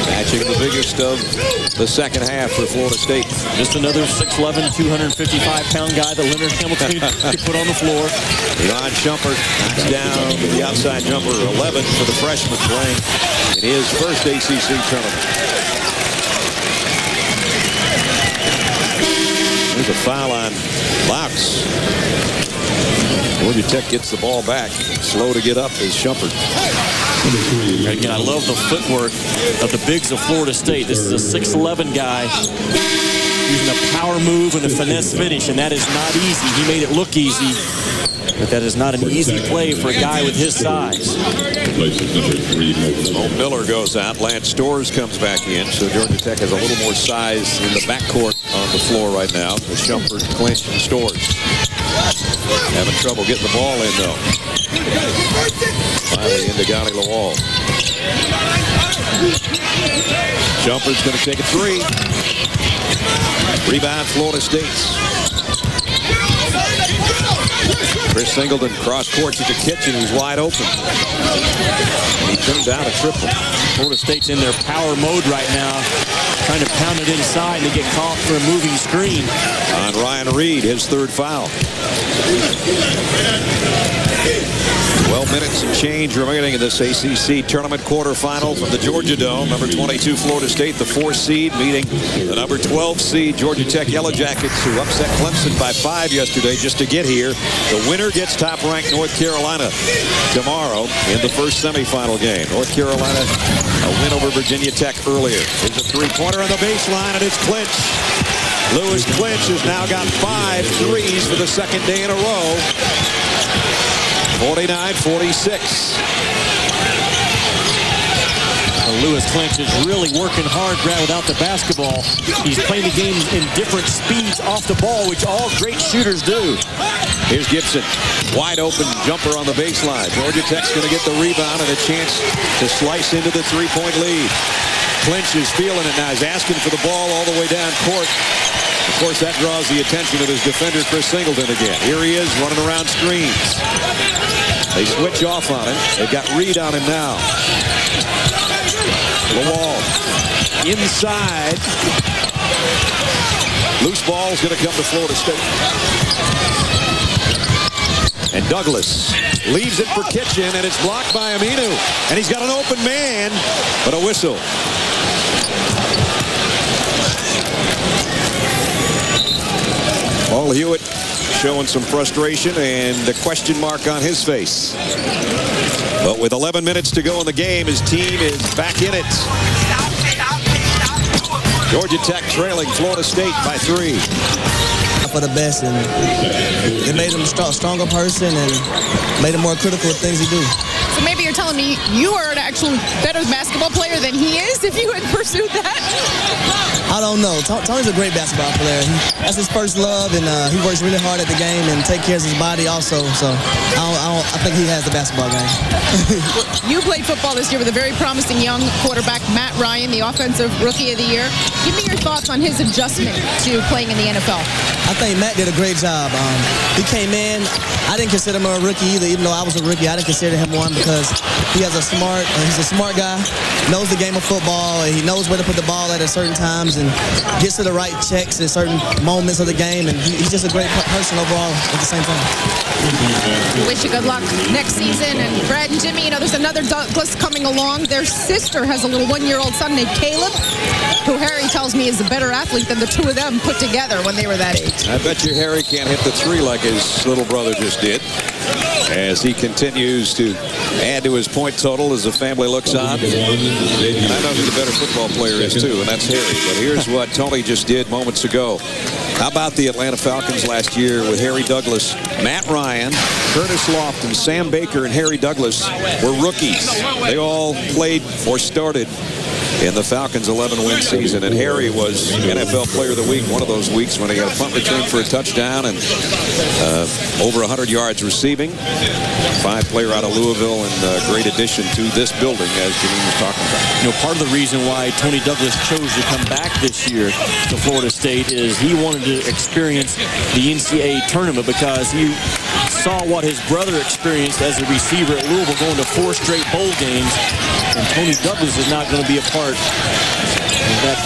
matching the biggest of the second half for Florida State. Just another 6'11", 255-pound guy that Leonard Hamilton could put on the floor. Ron Shumpert knocks down the outside jumper, 11 for the freshman playing in his first ACC tournament. There's a foul on Laux. Georgia Tech gets the ball back. Slow to get up is Shumpert. Again, I love the footwork of the bigs of Florida State. This is a 6'11 guy using a power move and a finesse finish, and that is not easy. He made it look easy, but that is not an easy play for a guy with his size. Mo Miller goes out. Lance Storrs comes back in, so Georgia Tech has a little more size in the backcourt on the floor right now with Shumpert, Clinch, and Storrs. Having trouble getting the ball in, though. Finally into Ghani Lawal. Shumpert's going to take a 3. Rebound, Florida State. Chris Singleton cross court to the kitchen. He's wide open. He turned down a triple. Florida State's in their power mode right now, trying to pound it inside and get caught for a moving screen. On Ryan Reed, his 3rd foul. 12 minutes and change remaining in this ACC tournament quarterfinal from the Georgia Dome. Number 22, Florida State, the 4th seed, meeting the number 12 seed, Georgia Tech Yellow Jackets, who upset Clemson by 5 yesterday just to get here. The winner gets top-ranked North Carolina tomorrow in the first semifinal game. North Carolina, a win over Virginia Tech earlier. Here's a three-pointer on the baseline, and it's Clinch. Lewis Clinch has now got 5 threes for the second day in a row. 49-46. Lewis Clinch is really working hard, Brad, without the basketball. He's playing the game in different speeds off the ball, which all great shooters do. Here's Gibson. Wide open jumper on the baseline. Georgia Tech's going to get the rebound and a chance to slice into the three-point lead. Clinch is feeling it now. He's asking for the ball all the way down court. Of course, that draws the attention of his defender, Chris Singleton, again. Here he is running around screens. They switch off on him. They've got Reed on him now. Lawal inside. Loose ball is going to come to Florida State. And Douglas leaves it for Kitchen, and it's blocked by Aminu. And he's got an open man, but a whistle. Paul Hewitt showing some frustration and a question mark on his face. But with 11 minutes to go in the game, his team is back in it. Georgia Tech trailing Florida State by 3. For the best, and it made him a stronger person and made him more critical of things he do. So maybe you're telling me you are an actual better basketball player than he is if you had pursued that? I don't know. Tony's a great basketball player. That's his first love, and he works really hard at the game and take care of his body also. So I think he has the basketball game. You played football this year with a very promising young quarterback, Matt Ryan, the offensive rookie of the year. Give me your thoughts on his adjustment to playing in the NFL. I think Matt did a great job. He came in. I didn't consider him a rookie either, even though I was a rookie. I didn't consider him one because he's a smart guy, knows the game of football, and he knows where to put the ball at certain times and gets to the right checks at certain moments of the game. And he's just a great person overall at the same time. We wish you good luck next season. And Brad and Jimmy, there's another Douglas coming along. Their sister has a little 1-year-old son named Caleb, who Harry tells me is a better athlete than the two of them put together when they were that age. I bet you Harry can't hit the 3 like his little brother just did, as he continues to add to his point total as the family looks on. And I know who the better football player is too, and that's Harry. But here's what Tony just did moments ago. How about the Atlanta Falcons last year with Harry Douglas, Matt Ryan, Curtis Lofton, Sam Baker, and Harry Douglas were rookies. They all played or started in the Falcons' 11-win season. And Harry was NFL Player of the Week one of those weeks when he had a punt return for a touchdown and over 100 yards receiving. 5-player out of Louisville, and a great addition to this building, as Janine was talking about. Part of the reason why Tony Douglas chose to come back this year to Florida State is he wanted to experience the NCAA tournament because he saw what his brother experienced as a receiver at Louisville, going to 4 straight bowl games. And Tony Douglas is not going to be a part of that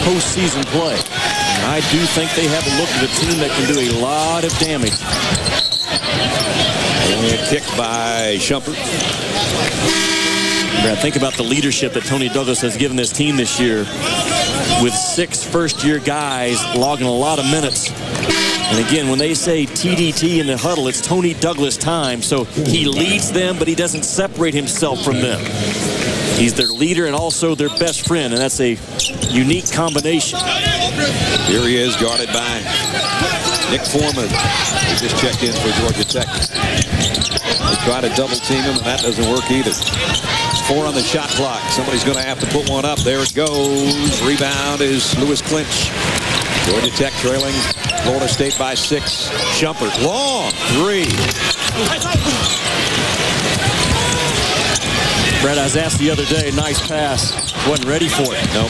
postseason play. And I do think they have a look at a team that can do a lot of damage. And kicked by Shumpert. Brad, think about the leadership that Tony Douglas has given this team this year, with 6 first-year guys logging a lot of minutes. And again, when they say TDT in the huddle, it's Tony Douglas time. So he leads them, but he doesn't separate himself from them. He's their leader and also their best friend, and that's a unique combination. Here he is, guarded by Nick Foreman. He just checked in for Georgia Tech. They try to double team him, and that doesn't work either. 4 on the shot clock. Somebody's going to have to put one up. There it goes. Rebound is Lewis Clinch. Georgia Tech trailing Florida State by 6. Shumpert, long 3. Brad, I was asked the other day, nice pass. Wasn't ready for it. Nope.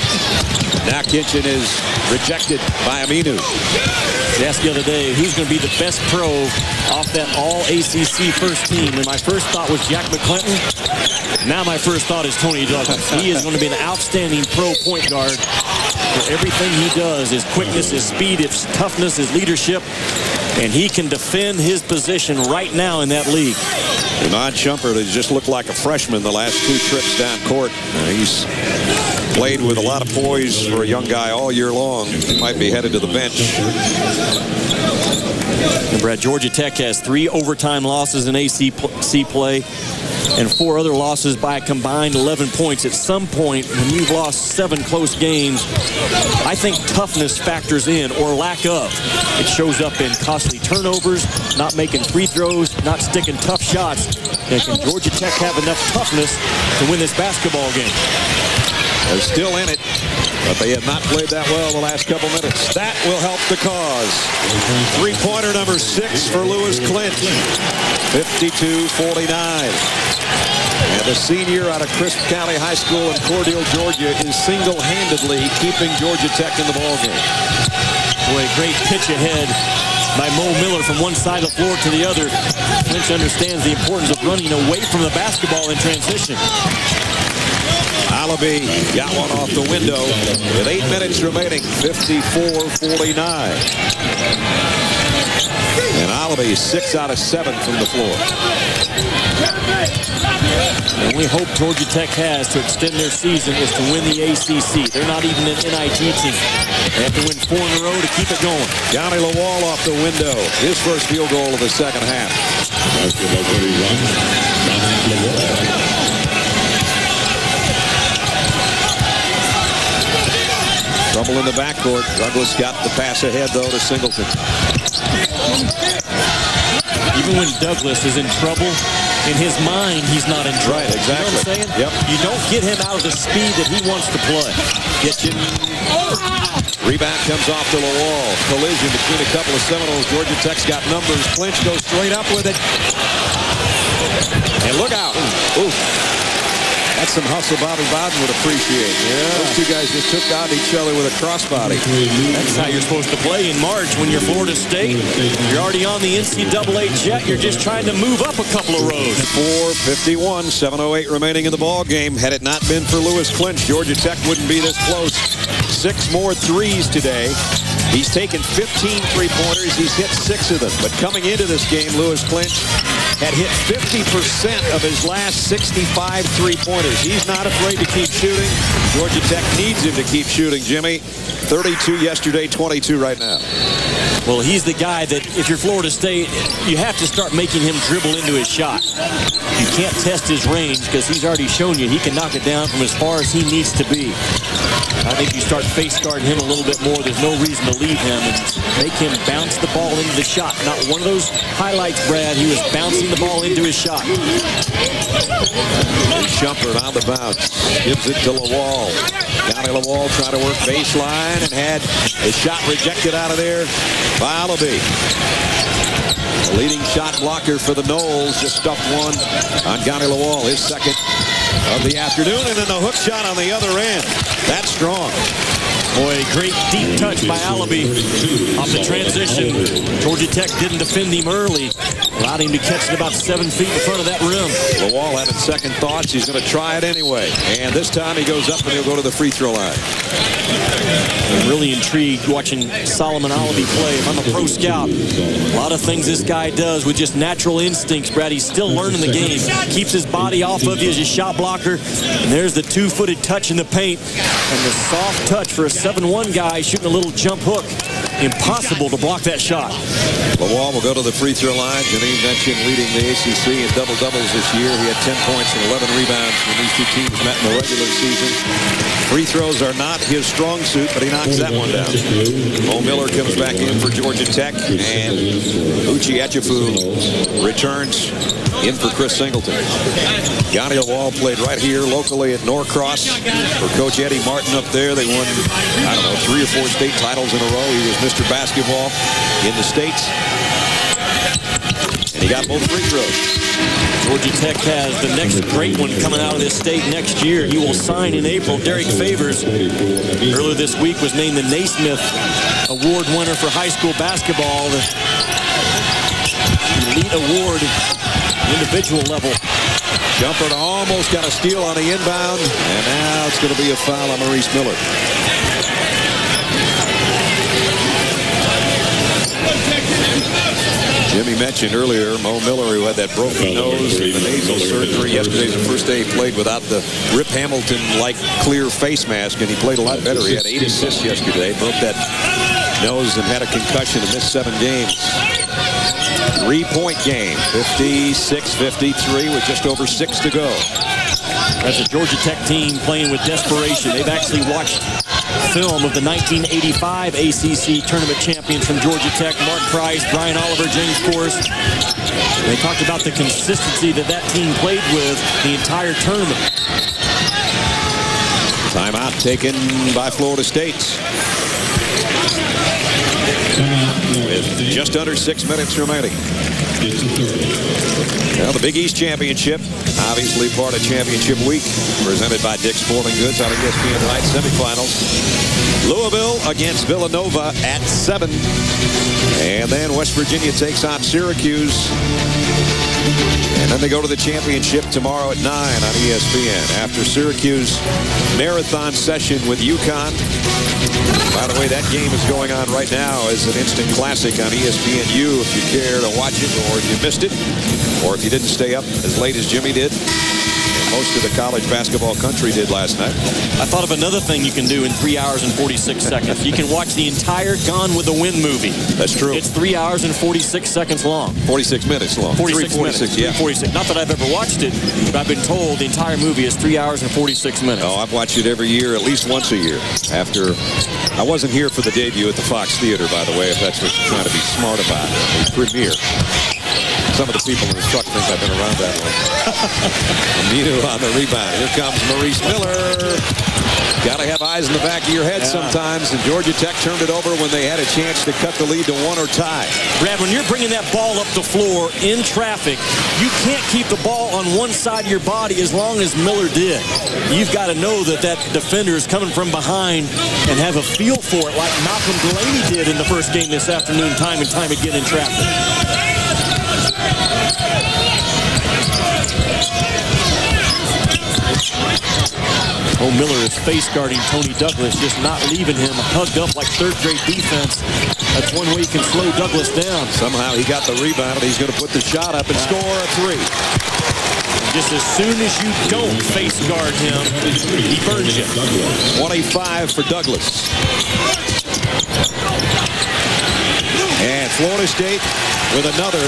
Now Kitchen is rejected by Aminu. I asked the other day, who's going to be the best pro off that all-ACC first team? And my first thought was Jack McClinton. Now my first thought is Tony Douglas. He is going to be an outstanding pro point guard for everything he does. His quickness, his speed, his toughness, his leadership. And he can defend his position right now in that league. Iman Shumpert has just looked like a freshman the last 2 trips down court. He's played with a lot of poise for a young guy all year long. He might be headed to the bench. And Brad, Georgia Tech has 3 overtime losses in ACC play and 4 other losses by a combined 11 points. At some point, when you've lost 7 close games, I think toughness factors in, or lack of. It shows up in costly turnovers, not making free throws, not sticking tough shots. And can Georgia Tech have enough toughness to win this basketball game? They're still in it, but they have not played that well the last couple minutes. That will help the cause. 3-pointer number 6 for Lewis Clinch. 52-49. And the senior out of Crisp County High School in Cordele, Georgia, is single-handedly keeping Georgia Tech in the ballgame. Boy, great pitch ahead by Mo Miller from one side of the floor to the other. Lynch understands the importance of running away from the basketball in transition. Alabi got one off the window with 8 minutes remaining, 54-49. And Alabi 6 out of 7 from the floor. The only hope Georgia Tech has to extend their season is to win the ACC. They're not even an NIT team. They have to win 4 in a row to keep it going. Johnny Lawal off the window. His first field goal of the second half. Trouble in the backcourt. Douglas got the pass ahead, though, to Singleton. Even when Douglas is in trouble, in his mind, he's not in trouble. Right, exactly. You know what I'm saying? Yep. You don't get him out of the speed that he wants to play. Get you. Rebound comes off to Lawal. Collision between a couple of Seminoles. Georgia Tech's got numbers. Clinch goes straight up with it. And look out. Ooh. That's some hustle Bobby Bowden would appreciate. Yeah. Those two guys just took out each other with a crossbody. That's how you're supposed to play in March when you're Florida State. You're already on the NCAA jet. You're just trying to move up a couple of rows. 4:51, 7:08 remaining in the ball game. Had it not been for Lewis Clinch, Georgia Tech wouldn't be this close. 6 more threes today. He's taken 15 three-pointers. He's hit 6 of them. But coming into this game, Lewis Clinch had hit 50% of his last 65 three-pointers. He's not afraid to keep shooting. Georgia Tech needs him to keep shooting, Jimmy. 32 yesterday, 22 right now. Well, he's the guy that, if you're Florida State, you have to start making him dribble into his shot. You can't test his range because he's already shown you he can knock it down from as far as he needs to be. I think you start face guarding him a little bit more. There's no reason to leave him and make him bounce the ball into the shot. Not one of those highlights, Brad. He was bouncing the ball into his shot. Shumpert on the bounce. Gives it to Lawal. Johnny Lawal trying to work baseline and had his shot rejected out of there by Alabi. The leading shot blocker for the Noles just stuffed one on Johnny Lawal, his second of the afternoon, and then the hook shot on the other end. That's strong. Boy, great deep touch by Alabi off the transition. Georgia Tech didn't defend him early. Allowed him to catch it about 7 feet in front of that rim. Lawal having second thoughts. He's going to try it anyway. And this time he goes up and he'll go to the free throw line. I'm really intrigued watching Solomon Alabi play. If I'm a pro scout, a lot of things this guy does with just natural instincts, Brad. He's still learning the game. Keeps his body off of you as a shot blocker. And there's the two-footed touch in the paint. And the soft touch for a 7'1" guy shooting a little jump hook. Impossible to block that shot. Lawal will go to the free throw line. Janine mentioned leading the ACC in double-doubles this year. He had 10 points and 11 rebounds when these two teams met in the regular season. Free throws are not his strong suit, but he knocks that one down. Mo Miller comes back in for Georgia Tech, and Uche Echefu returns in for Chris Singleton. Johnny Lawal played right here locally at Norcross for Coach Eddie Martin up there. They won, 3 or 4 state titles in a row. He was Mr. Basketball in the States. And he got both free throws. Georgia Tech has the next great one coming out of this state next year. He will sign in April. Derek Favors, earlier this week, was named the Naismith Award winner for high school basketball. The elite award, individual level. Shumpert almost got a steal on the inbound, and now it's going to be a foul on Maurice Miller. Jimmy mentioned earlier Mo Miller, who had that broken nose and the nasal surgery. Yesterday's the first day he played without the Rip Hamilton-like clear face mask, and he played a lot better. He had 8 assists yesterday, broke that nose and had a concussion and missed 7 games. 3-point game, 56-53 with just over 6 to go. That's a Georgia Tech team playing with desperation. They've actually watched film of the 1985 ACC tournament champions from Georgia Tech, Mark Price, Brian Oliver, James Forrest. They talked about the consistency that that team played with the entire tournament. Timeout taken by Florida State. With just under 6 minutes remaining. Well, the Big East Championship, obviously part of Championship Week, presented by Dick's Sporting Goods out of ESPN Heights semifinals. Louisville against Villanova at 7. And then West Virginia takes on Syracuse. And then they go to the championship tomorrow at 9 on ESPN. After Syracuse marathon session with UConn. By the way, that game is going on right now as an instant classic on ESPNU if you care to watch it, or if you missed it, or if you didn't stay up as late as Jimmy did. Most of the college basketball country did last night. I thought of another thing you can do in 3 hours and 46 seconds. You can watch the entire Gone with the Wind movie. That's true. It's 3 hours and 46 seconds long. 46 minutes long. 46 minutes. Yeah. 46. Not that I've ever watched it, but I've been told the entire movie is 3 hours and 46 minutes. Oh, I've watched it every year, at least once a year. After, I wasn't here for the debut at the Fox Theater, by the way, if that's what you're trying to be smart about. The premiere. Some of the people in the truck think I've been around that long. Aminu on the rebound. Here comes Maurice Miller. Got to have eyes in the back of your head sometimes, and Georgia Tech turned it over when they had a chance to cut the lead to 1 or tie. Brad, when you're bringing that ball up the floor in traffic, you can't keep the ball on one side of your body as long as Miller did. You've got to know that that defender is coming from behind and have a feel for it like Malcolm Delaney did in the first game this afternoon, time and time again in traffic. Oh, Miller is face guarding Tony Douglas, just not leaving him hugged up like third-grade defense. That's one way you can slow Douglas down. Somehow he got the rebound, and he's going to put the shot up and score a 3. Just as soon as you don't face guard him, he burns you. 25 for Douglas. And Florida State with another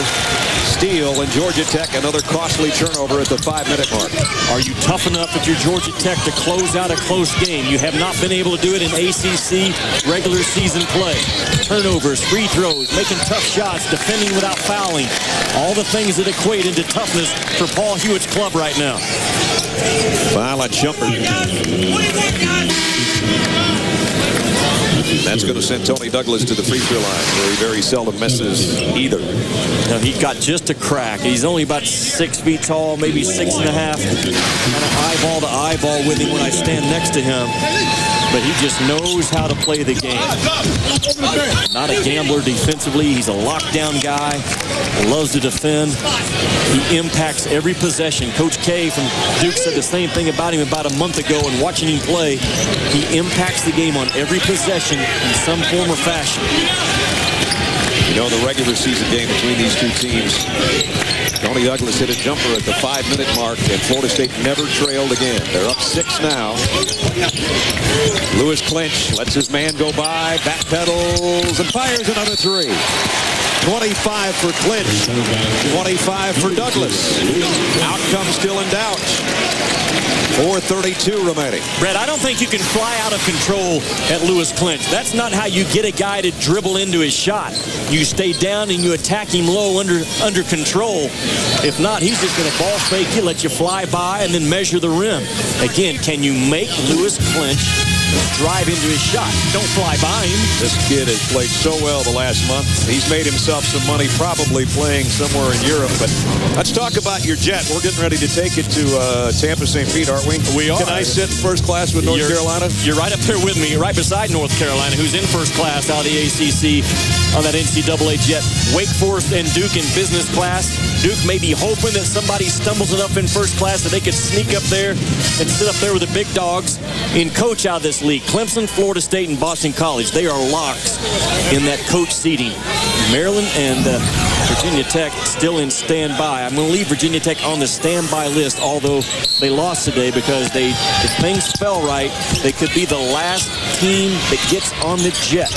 steal, and Georgia Tech another costly turnover at the 5-minute mark. Are you tough enough if you're Georgia Tech to close out a close game? You have not been able to do it in ACC regular season play. Turnovers, free throws, making tough shots, defending without fouling. All the things that equate into toughness for Paul Hewitt's club right now. Foul on Shumpert. That's going to send Tony Douglas to the free throw line, where he very seldom misses either. Now, he got just a crack. He's only about 6 feet tall, maybe 6.5. Kind of eyeball to eyeball with him when I stand next to him. But he just knows how to play the game. Not a gambler defensively. He's a lockdown guy. Loves to defend. He impacts every possession. Coach K from Duke said the same thing about him about a month ago, and watching him play, he impacts the game on every possession in some form or fashion. You know, the regular season game between these two teams, Tony Douglas hit a jumper at the 5-minute mark, and Florida State never trailed again. They're up 6 now. Lewis Clinch lets his man go by, backpedals, and fires another 3. 25 for Clinch, 25 for Douglas. Outcome still in doubt. 4:32 remaining. Brett, I don't think you can fly out of control at Lewis Clinch. That's not how you get a guy to dribble into his shot. You stay down and you attack him low under control. If not, he's just going to ball fake you, let you fly by, and then measure the rim. Again, can you make Lewis Clinch drive into his shot? Don't fly by him. This kid has played so well the last month. He's made himself some money probably playing somewhere in Europe. But let's talk about your jet. We're getting ready to take it to Tampa St. Pete, aren't we? We are. Can I sit in first class with North Carolina? You're right up there with me. You're right beside North Carolina, who's in first class out of the ACC on that NCAA jet. Wake Forest and Duke in business class. Duke may be hoping that somebody stumbles enough in first class that they could sneak up there and sit up there with the big dogs and coach out of this league. Clemson, Florida State, and Boston College, they are locks in that coach seating. Maryland and Virginia Tech still in standby. I'm going to leave Virginia Tech on the standby list, although they lost today because if things fell right, they could be the last team that gets on the jet.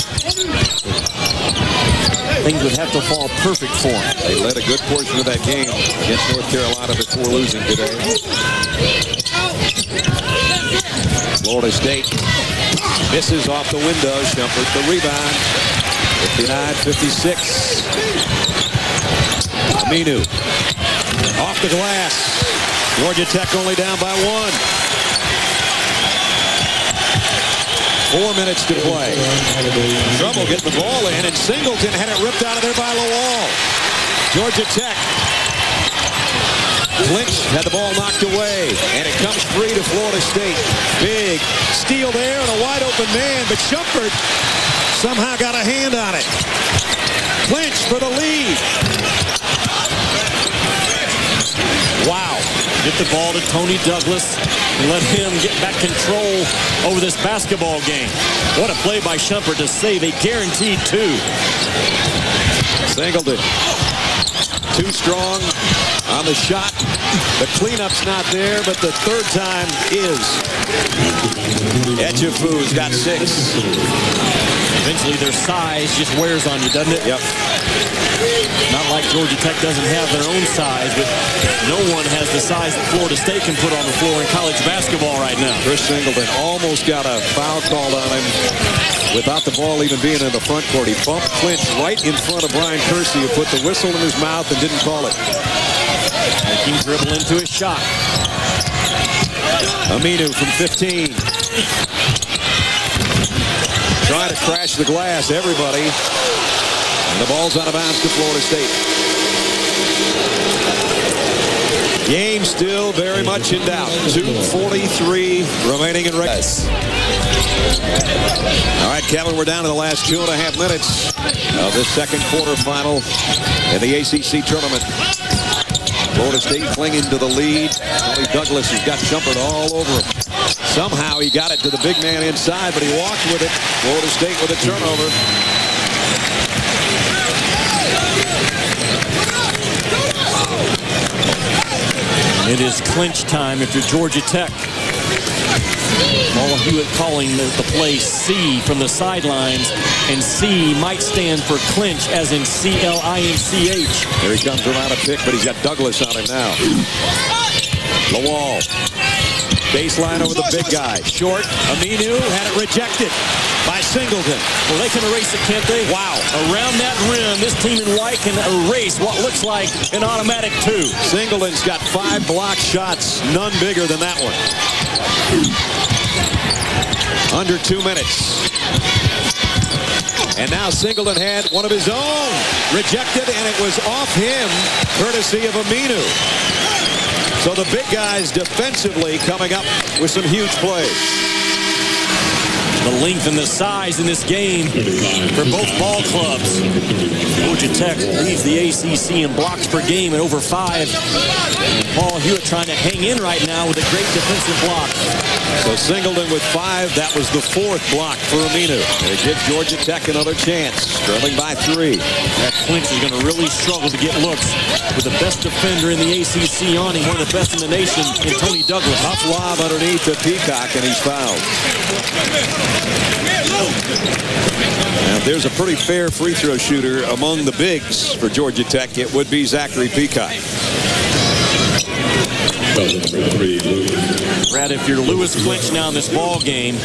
Things would have to fall perfect for them. They led a good portion of that game against North Carolina before losing today. Florida State misses off the window. Shumpert the rebound. 59-56. Aminu off the glass. Georgia Tech only down by 1. 4 minutes to play. Trouble getting the ball in, and Singleton had it ripped out of there by Lawal. Georgia Tech Clinch had the ball knocked away, and it comes free to Florida State. Big steal there and a wide open man, but Shumpert somehow got a hand on it. Clinch for the lead. Wow. Get the ball to Tony Douglas and let him get back control over this basketball game. What a play by Shumpert to save a guaranteed 2. Singleton. Too strong on the shot. The cleanup's not there, but the third time is. Etchefu's got 6. Eventually their size just wears on you, doesn't it? Yep. Not like Georgia Tech doesn't have their own size, but no one has the size that Florida State can put on the floor in college basketball right now. Chris Singleton almost got a foul called on him without the ball even being in the front court. He bumped Clinch right in front of Brian Kersey, who put the whistle in his mouth and didn't call it. And he dribbled into his shot. Aminu from 15. Trying to crash the glass, everybody. And the ball's out of bounds to Florida State. Game still very much in doubt. 2:43 remaining in regular. All right, Kevin, we're down to the last 2.5 minutes of this second quarterfinal in the ACC tournament. Florida State clinging to the lead. Tony Douglas has got Shumpert all over him. Somehow he got it to the big man inside, but he walked with it. Florida State with a turnover. It is clinch time if you're Georgia Tech. Paul Hewitt calling the play C from the sidelines, and C might stand for clinch, as in C-L-I-N-C-H. Here he comes around a pick, but he's got Douglas on him now. Lawal. Baseline over the big guy. Short. Aminu had it rejected by Singleton. Well, they can erase it, can't they? Wow. Around that rim, this team in white can erase what looks like an automatic 2. Singleton's got 5 block shots, none bigger than that one. Under 2 minutes. And now Singleton had one of his own rejected, and it was off him, courtesy of Aminu. So the big guys defensively coming up with some huge plays. The length and the size in this game for both ball clubs. Georgia Tech leads the ACC in blocks per game at over 5. Paul Hewitt trying to hang in right now with a great defensive block. So Singleton with 5. That was the 4th block for Aminu. And it gives Georgia Tech another chance. Trailing by 3. That Clinch is going to really struggle to get looks with the best defender in the ACC on him, one of the best in the nation, in Tony Douglas. Tough lob underneath to Peacock, and he's fouled. Now, if there's a pretty fair free throw shooter among the bigs for Georgia Tech, it would be Zachary Peacock. Brad, if you're Lewis Clinch now in this ball game,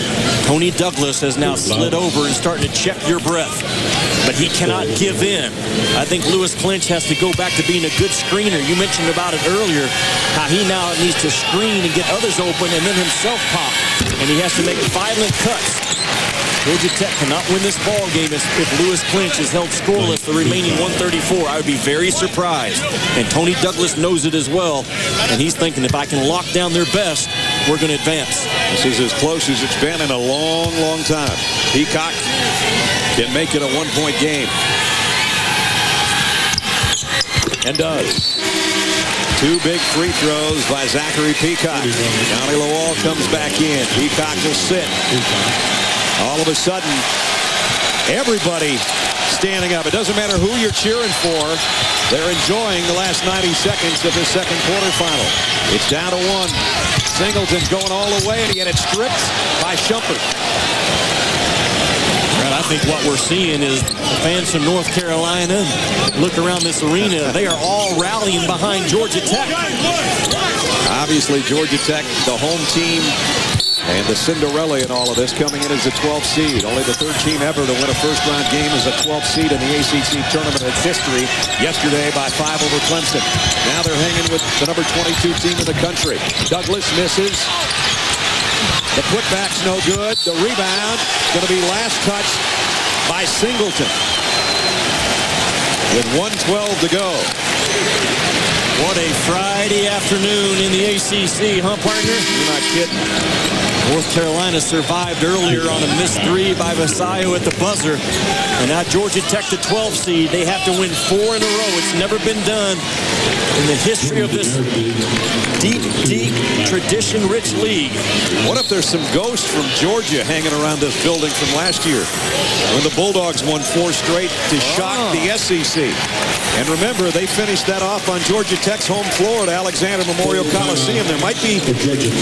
Tony Douglas has now slid over and starting to check your breath. But he cannot give in. I think Lewis Clinch has to go back to being a good screener. You mentioned about it earlier, how he now needs to screen and get others open and then himself pop. And he has to make violent cuts. Georgia Tech cannot win this ball game if Lewis Clinch is held scoreless the remaining 134. I would be very surprised. And Tony Douglas knows it as well. And he's thinking, if I can lock down their best, we're going to advance. This is as close as it's been in a long, long time. Peacock can make it a one-point game. And does. 2 big free throws by Zachary Peacock. Johnny Lawal comes back in. Peacock will sit. All of a sudden, everybody standing up. It doesn't matter who you're cheering for. They're enjoying the last 90 seconds of this second quarterfinal. It's down to 1. Singleton's going all the way, and he had it stripped by Shumpert. And I think what we're seeing is the fans from North Carolina look around this arena. They are all rallying behind Georgia Tech. Obviously, Georgia Tech, the home team, and the Cinderella in all of this, coming in as the 12th seed. Only the 3rd team ever to win a first-round game as a 12th seed in the ACC tournament in its history. Yesterday by 5 over Clemson. Now they're hanging with the number 22 team in the country. Douglas misses. The putback's no good. The rebound going to be last touch by Singleton with 1:12 to go. What a Friday afternoon in the ACC, huh, partner? You're not kidding. North Carolina survived earlier on a missed 3 by Vasallo at the buzzer. And now Georgia Tech, the 12 seed. They have to win 4 in a row. It's never been done in the history of this deep, deep, tradition-rich league. What if there's some ghosts from Georgia hanging around this building from last year when the Bulldogs won 4 straight to shock the SEC? And remember, they finished that off on Georgia Tech's home floor at Alexander Memorial Coliseum. There might be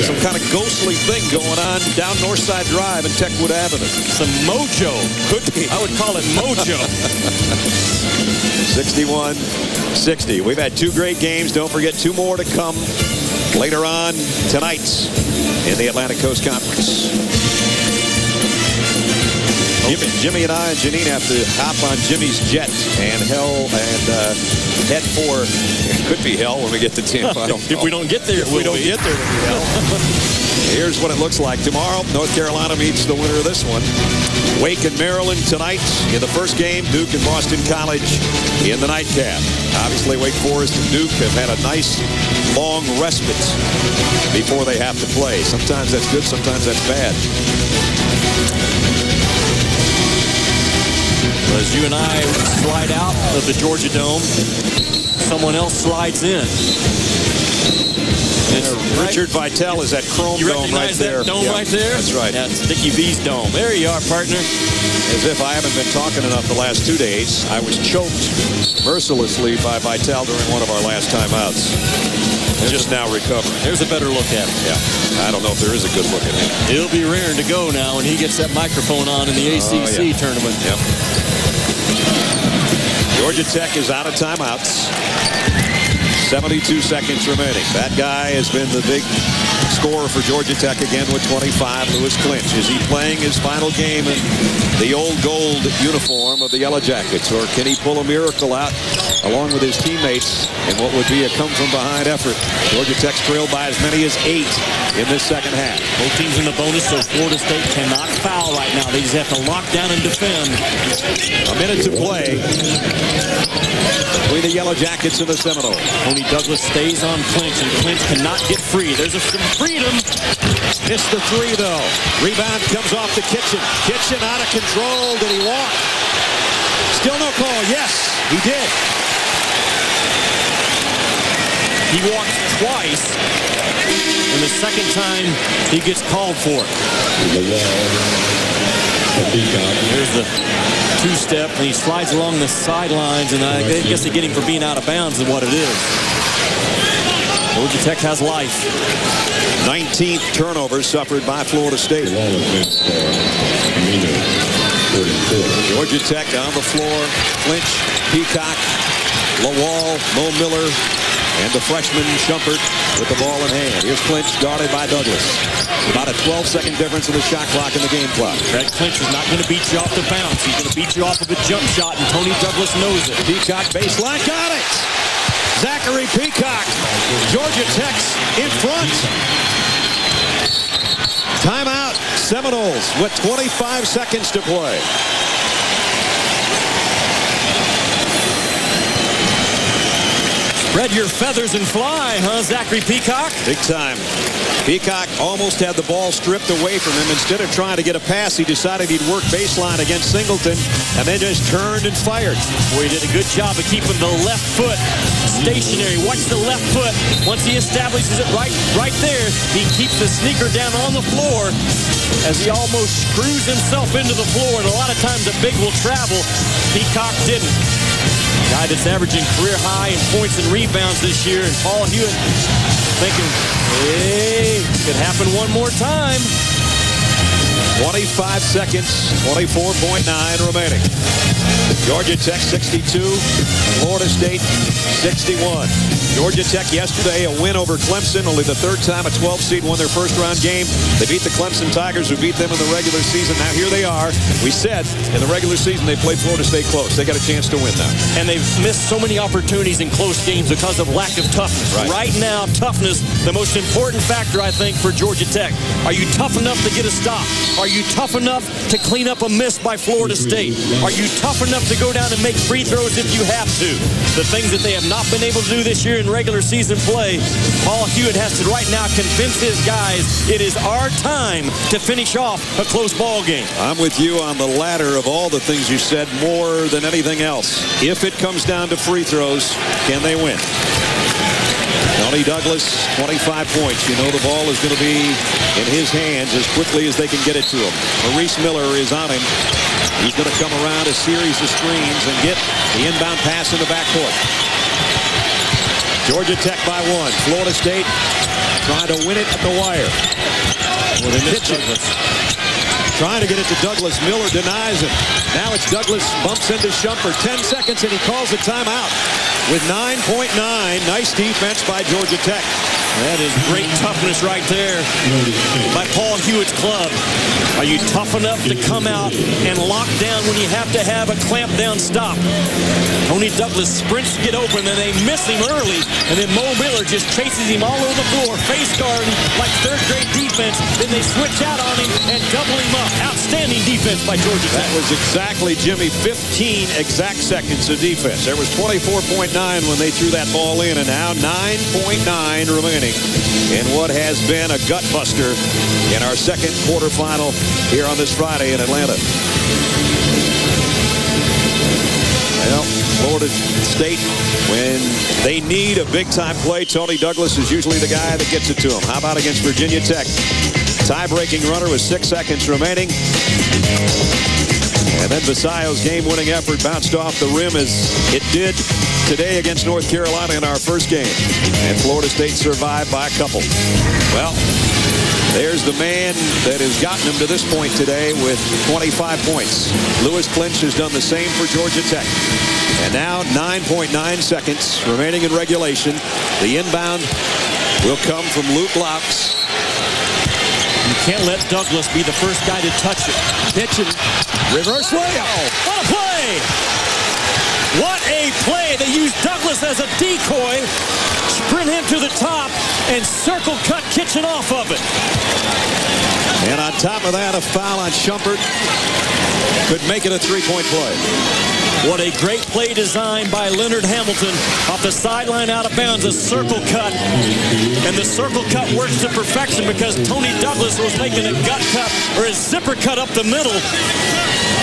some kind of ghostly thing going on down Northside Drive and Techwood Avenue. Some mojo. Could be. I would call it mojo. 61-60. We've had 2 great games. Don't forget 2 more to come later on tonight in the Atlantic Coast Conference. Jimmy and I and Janine have to hop on Jimmy's jet and head for, it could be hell when we get to Tampa. If we don't get there, if we don't get there, it'll be hell. Here's what it looks like. Tomorrow, North Carolina meets the winner of this one. Wake and Maryland tonight in the first game. Duke and Boston College in the nightcap. Obviously, Wake Forest and Duke have had a nice long respite before they have to play. Sometimes that's good, sometimes that's bad. As you and I slide out of the Georgia Dome, someone else slides in. Richard Vitale is that chrome dome right there. That dome right there? That's right. That's Dickie V's dome. There you are, partner. As if I haven't been talking enough the last 2 days. I was choked mercilessly by Vitale during one of our last timeouts. Just now recovering. There's a better look at him. Yeah. I don't know if there is a good look at him. He'll be raring to go now when he gets that microphone on in the ACC tournament. Yep. Georgia Tech is out of timeouts. 72 seconds remaining. That guy has been the big scorer for Georgia Tech again with 25, Lewis Clinch. Is he playing his final game in the old gold uniform of the Yellow Jackets, or can he pull a miracle out along with his teammates in what would be a come-from-behind effort? Georgia Tech's trailed by as many as 8 in this second half. Both teams in the bonus, so Florida State cannot foul right now. They just have to lock down and defend. A minute to play between the Yellow Jackets and the Seminoles. Tony Douglas stays on Clinch, and Clinch cannot get free. There's some freedom. Missed the 3, though. Rebound comes off to Kitchen. Kitchen out of control. Did he walk? Still no call. Yes, he did. He walked twice, and the second time he gets called for. There's the 2-step, and he slides along the sidelines, and I guess they get him for being out of bounds is what it is. Georgia Tech has life. 19th turnover suffered by Florida State. Georgia Tech on the floor. Clinch, Peacock, Lawal, Mo Miller, and the freshman Shumpert with the ball in hand. Here's Clinch guarded by Douglas. About a 12-second difference in the shot clock and the game clock. Greg Clinch is not going to beat you off the bounce. He's going to beat you off of a jump shot, and Tony Douglas knows it. Peacock baseline, got it! Zachary Peacock. Georgia Tech's in front. Timeout, Seminoles with 25 seconds to play. Spread your feathers and fly, huh, Zachary Peacock? Big time. Peacock almost had the ball stripped away from him. Instead of trying to get a pass, he decided he'd work baseline against Singleton and then just turned and fired. Boy, he did a good job of keeping the left foot stationary. Watch the left foot. Once he establishes it right there, he keeps the sneaker down on the floor as he almost screws himself into the floor. And a lot of times the big will travel. Peacock didn't. Guy that's averaging career high in points and rebounds this year, and Paul Hewitt thinking, hey, could happen one more time. 25 seconds, 24.9 remaining. Georgia Tech 62, Florida State 61. Georgia Tech yesterday a win over Clemson, only the 3rd time a 12 seed won their first round game. They beat the Clemson Tigers, who beat them in the regular season. Now here they are. We said in the regular season they played Florida State close. They got a chance to win now. And they've missed so many opportunities in close games because of lack of toughness. Right now, toughness, the most important factor, I think, for Georgia Tech. Are you tough enough to get a stop? Are you tough enough to clean up a miss by Florida State? Are you tough enough to go down and make free throws if you have to? The things that they have not been able to do this year in regular season play. Paul Hewitt has to right now convince his guys it is our time to finish off a close ball game. I'm with you on the latter of all the things you said more than anything else. If it comes down to free throws, can they win? Tony Douglas, 25 points. You know the ball is going to be in his hands as quickly as they can get it to him. Maurice Miller is on him. He's going to come around a series of screens and get the inbound pass in the backcourt. Georgia Tech by 1. Florida State trying to win it at the wire. Well, they missed Douglas. Trying to get it to Douglas. Miller denies him. Now it's Douglas, bumps into Shumpert. 10 seconds and he calls a timeout with 9.9. Nice defense by Georgia Tech. That is great toughness right there by Paul Hewitt's club. Are you tough enough to come out and lock down when you have to have a clamp down stop? Tony Douglas sprints to get open and they miss him early, and then Mo Miller just chases him all over the floor, face guarding like third grade defense. Then they switch out on him and double him up. Outstanding defense by Georgia Tech. That was exactly, Jimmy, 15 exact seconds of defense. There was 24.9 when they threw that ball in, and now 9.9 remaining in what has been a gutbuster in our second quarterfinal here on this Friday in Atlanta. Well, Florida State, when they need a big-time play, Tony Douglas is usually the guy that gets it to them. How about against Virginia Tech? Tie-breaking runner with 6 seconds remaining. And then Vasallo's game-winning effort bounced off the rim as it did today against North Carolina in our first game. And Florida State survived by a couple. Well, there's the man that has gotten them to this point today with 25 points. Lewis Clinch has done the same for Georgia Tech. And now 9.9 seconds remaining in regulation. The inbound will come from Luke Laux. You can't let Douglas be the first guy to touch it. Pitch and reverse layup. What a play! What a play! They used Douglas as a decoy, sprint him to the top, and circle cut Kitchen off of it. And on top of that, a foul on Shumpert could make it a three-point play. What a great play design by Leonard Hamilton. Off the sideline out of bounds, a circle cut. And the circle cut works to perfection because Tony Douglas was making a gut cut or a zipper cut up the middle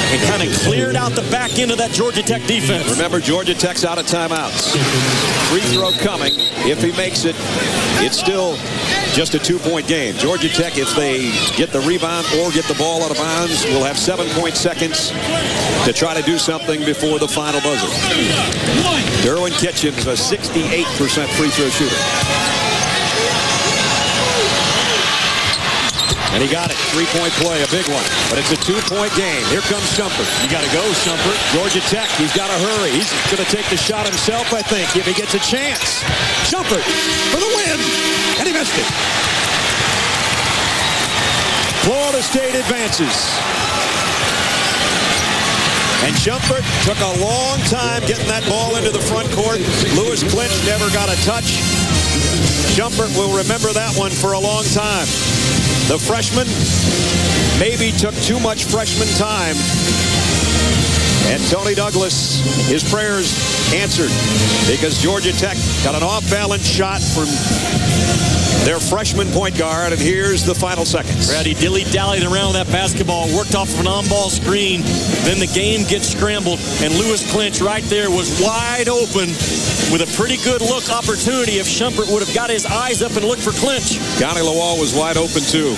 and kind of cleared out the back end of that Georgia Tech defense. Remember, Georgia Tech's out of timeouts. Free throw coming. If he makes it, it's still just a 2-point game. Georgia Tech, if they get the rebound or get the ball out of bounds, will have 7 seconds to try to do something before the final buzzer. Derwin Kitchens, a 68% free throw shooter. And he got it. 3-point play, a big one. But it's a 2-point game. Here comes Shumpert. You got to go, Shumpert. Georgia Tech, he's got to hurry. He's going to take the shot himself, I think, if he gets a chance. Shumpert for the win. And he missed it. Florida State advances. And Shumpert took a long time getting that ball into the front court. Lewis Clinch never got a touch. Shumpert will remember that one for a long time. The freshman maybe took too much freshman time. And Tony Douglas, his prayers answered because Georgia Tech got an off-balance shot from their freshman point guard, and here's the final seconds. Brad, he dilly-dallied around with that basketball, worked off of an on-ball screen, then the game gets scrambled, and Lewis Clinch right there was wide open with a pretty good look opportunity if Shumpert would have got his eyes up and looked for Clinch. Connie Lawal was wide open, too.